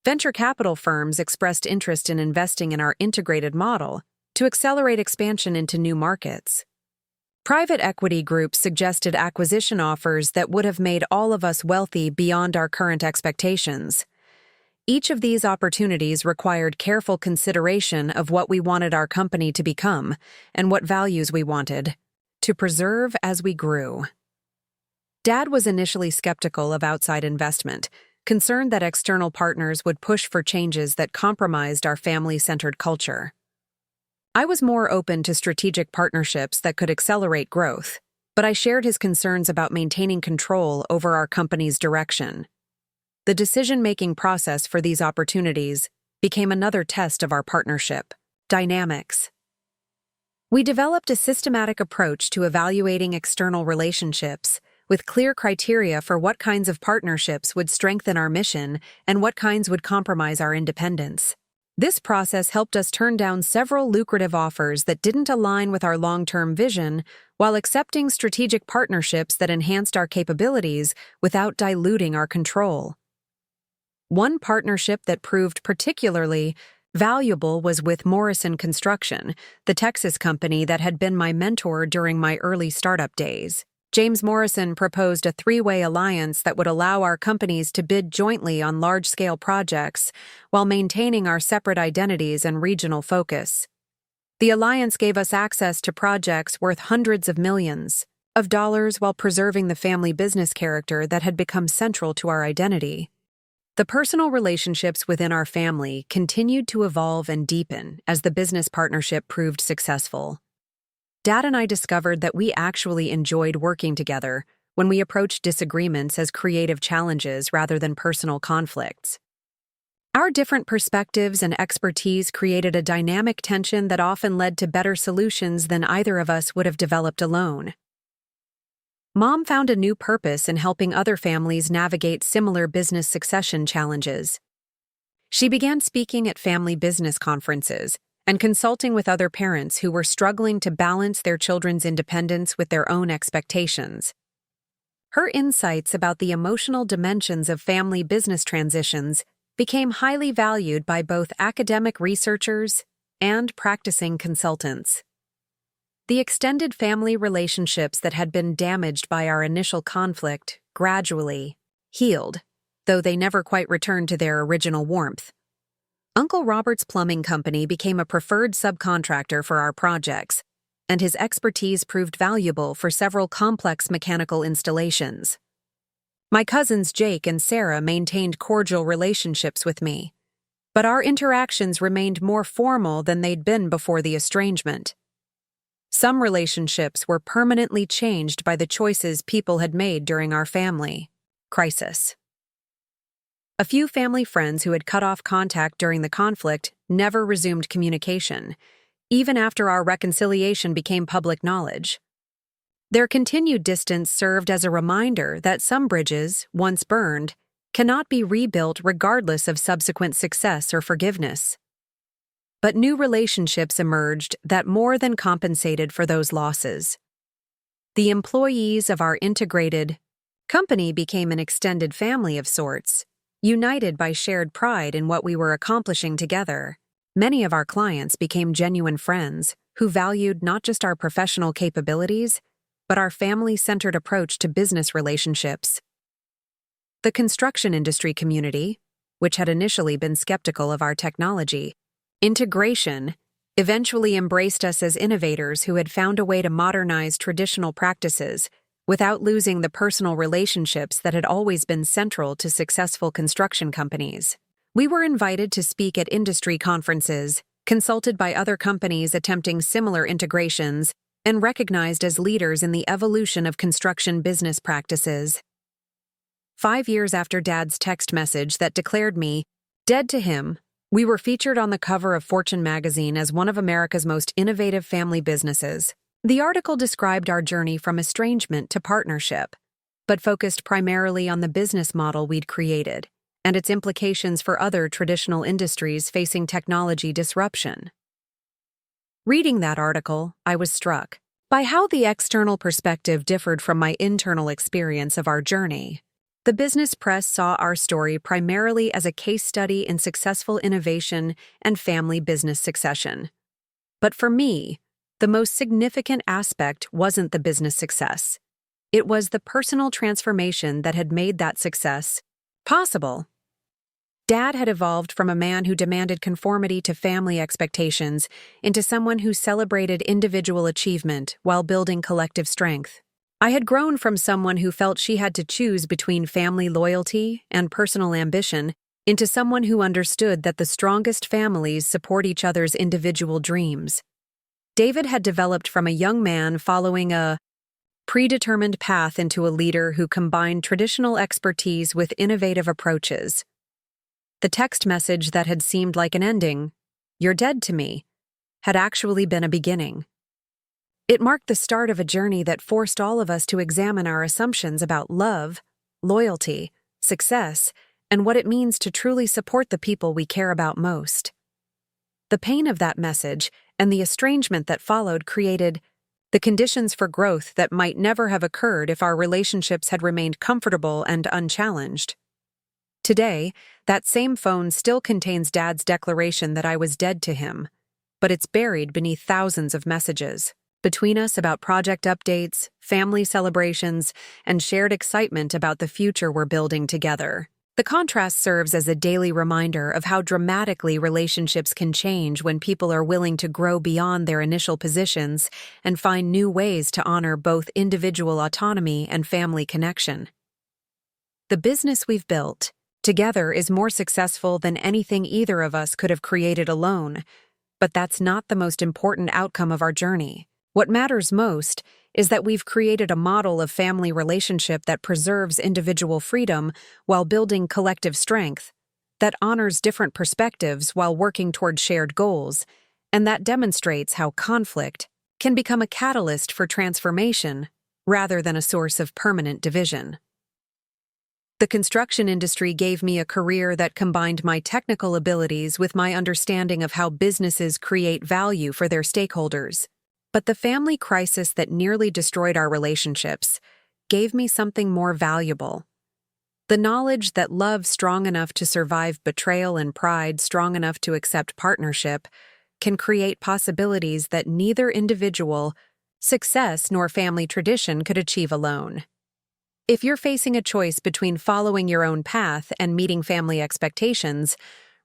Venture capital firms expressed interest in investing in our integrated model to accelerate expansion into new markets. Private equity groups suggested acquisition offers that would have made all of us wealthy beyond our current expectations. Each of these opportunities required careful consideration of what we wanted our company to become and what values we wanted to preserve as we grew. Dad was initially skeptical of outside investment, concerned that external partners would push for changes that compromised our family-centered culture. I was more open to strategic partnerships that could accelerate growth, but I shared his concerns about maintaining control over our company's direction. The decision-making process for these opportunities became another test of our partnership. Dynamics. We developed a systematic approach to evaluating external relationships, with clear criteria for what kinds of partnerships would strengthen our mission and what kinds would compromise our independence. This process helped us turn down several lucrative offers that didn't align with our long-term vision, while accepting strategic partnerships that enhanced our capabilities without diluting our control. One partnership that proved particularly valuable was with Morrison Construction, the Texas company that had been my mentor during my early startup days. James Morrison proposed a three-way alliance that would allow our companies to bid jointly on large-scale projects while maintaining our separate identities and regional focus. The alliance gave us access to projects worth hundreds of millions of dollars while preserving the family business character that had become central to our identity. The personal relationships within our family continued to evolve and deepen as the business partnership proved successful. Dad and I discovered that we actually enjoyed working together when we approached disagreements as creative challenges rather than personal conflicts. Our different perspectives and expertise created a dynamic tension that often led to better solutions than either of us would have developed alone. Mom found a new purpose in helping other families navigate similar business succession challenges. She began speaking at family business conferences and consulting with other parents who were struggling to balance their children's independence with their own expectations. Her insights about the emotional dimensions of family business transitions became highly valued by both academic researchers and practicing consultants. The extended family relationships that had been damaged by our initial conflict gradually healed, though they never quite returned to their original warmth. Uncle Robert's Plumbing Company became a preferred subcontractor for our projects, and his expertise proved valuable for several complex mechanical installations. My cousins Jake and Sarah maintained cordial relationships with me, but our interactions remained more formal than they'd been before the estrangement. Some relationships were permanently changed by the choices people had made during our family crisis. A few family friends who had cut off contact during the conflict never resumed communication, even after our reconciliation became public knowledge. Their continued distance served as a reminder that some bridges, once burned, cannot be rebuilt regardless of subsequent success or forgiveness. But new relationships emerged that more than compensated for those losses. The employees of our integrated company became an extended family of sorts, united by shared pride in what we were accomplishing together. Many of our clients became genuine friends who valued not just our professional capabilities, but our family-centered approach to business relationships. The construction industry community, which had initially been skeptical of our technology, integration, eventually embraced us as innovators who had found a way to modernize traditional practices without losing the personal relationships that had always been central to successful construction companies. We were invited to speak at industry conferences, consulted by other companies attempting similar integrations, and recognized as leaders in the evolution of construction business practices. 5 years after Dad's text message that declared me dead to him, we were featured on the cover of Fortune magazine as one of America's most innovative family businesses. The article described our journey from estrangement to partnership, but focused primarily on the business model we'd created and its implications for other traditional industries facing technology disruption. Reading that article, I was struck by how the external perspective differed from my internal experience of our journey. The business press saw our story primarily as a case study in successful innovation and family business succession. But for me, the most significant aspect wasn't the business success. It was the personal transformation that had made that success possible. Dad had evolved from a man who demanded conformity to family expectations into someone who celebrated individual achievement while building collective strength. I had grown from someone who felt she had to choose between family loyalty and personal ambition into someone who understood that the strongest families support each other's individual dreams. David had developed from a young man following a predetermined path into a leader who combined traditional expertise with innovative approaches. The text message that had seemed like an ending, "You're dead to me," had actually been a beginning. It marked the start of a journey that forced all of us to examine our assumptions about love, loyalty, success, and what it means to truly support the people we care about most. The pain of that message and the estrangement that followed created the conditions for growth that might never have occurred if our relationships had remained comfortable and unchallenged. Today, that same phone still contains Dad's declaration that I was dead to him, but it's buried beneath thousands of messages between us about project updates, family celebrations, and shared excitement about the future we're building together. The contrast serves as a daily reminder of how dramatically relationships can change when people are willing to grow beyond their initial positions and find new ways to honor both individual autonomy and family connection. The business we've built together is more successful than anything either of us could have created alone, but that's not the most important outcome of our journey. What matters most is that we've created a model of family relationship that preserves individual freedom while building collective strength, that honors different perspectives while working toward shared goals, and that demonstrates how conflict can become a catalyst for transformation rather than a source of permanent division. The construction industry gave me a career that combined my technical abilities with my understanding of how businesses create value for their stakeholders. But the family crisis that nearly destroyed our relationships gave me something more valuable. The knowledge that love strong enough to survive betrayal and pride strong enough to accept partnership can create possibilities that neither individual success nor family tradition could achieve alone. If you're facing a choice between following your own path and meeting family expectations,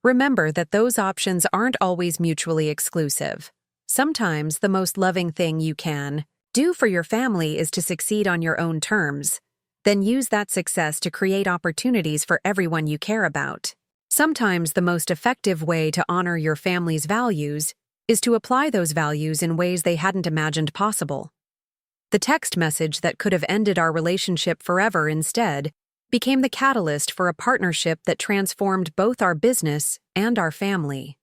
remember that those options aren't always mutually exclusive. Sometimes the most loving thing you can do for your family is to succeed on your own terms. Then use that success to create opportunities for everyone you care about. Sometimes the most effective way to honor your family's values is to apply those values in ways they hadn't imagined possible. The text message that could have ended our relationship forever instead became the catalyst for a partnership that transformed both our business and our family.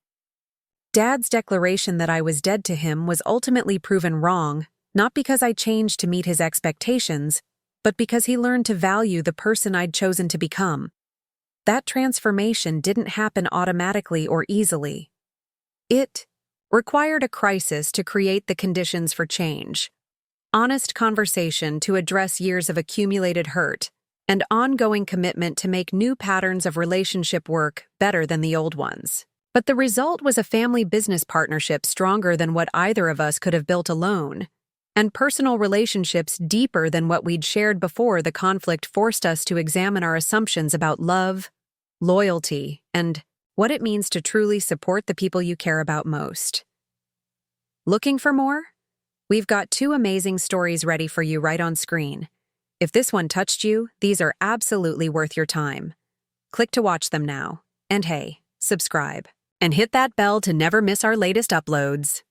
Dad's declaration that I was dead to him was ultimately proven wrong, not because I changed to meet his expectations, but because he learned to value the person I'd chosen to become. that transformation didn't happen automatically or easily. It required a crisis to create the conditions for change, honest conversation to address years of accumulated hurt, and ongoing commitment to make new patterns of relationship work better than the old ones. But the result was a family business partnership stronger than what either of us could have built alone, and personal relationships deeper than what we'd shared before the conflict forced us to examine our assumptions about love, loyalty, and what it means to truly support the people you care about most. Looking for more? We've got 2 amazing stories ready for you right on screen. If this one touched you, these are absolutely worth your time. Click to watch them now. And hey, subscribe. And hit that bell to never miss our latest uploads.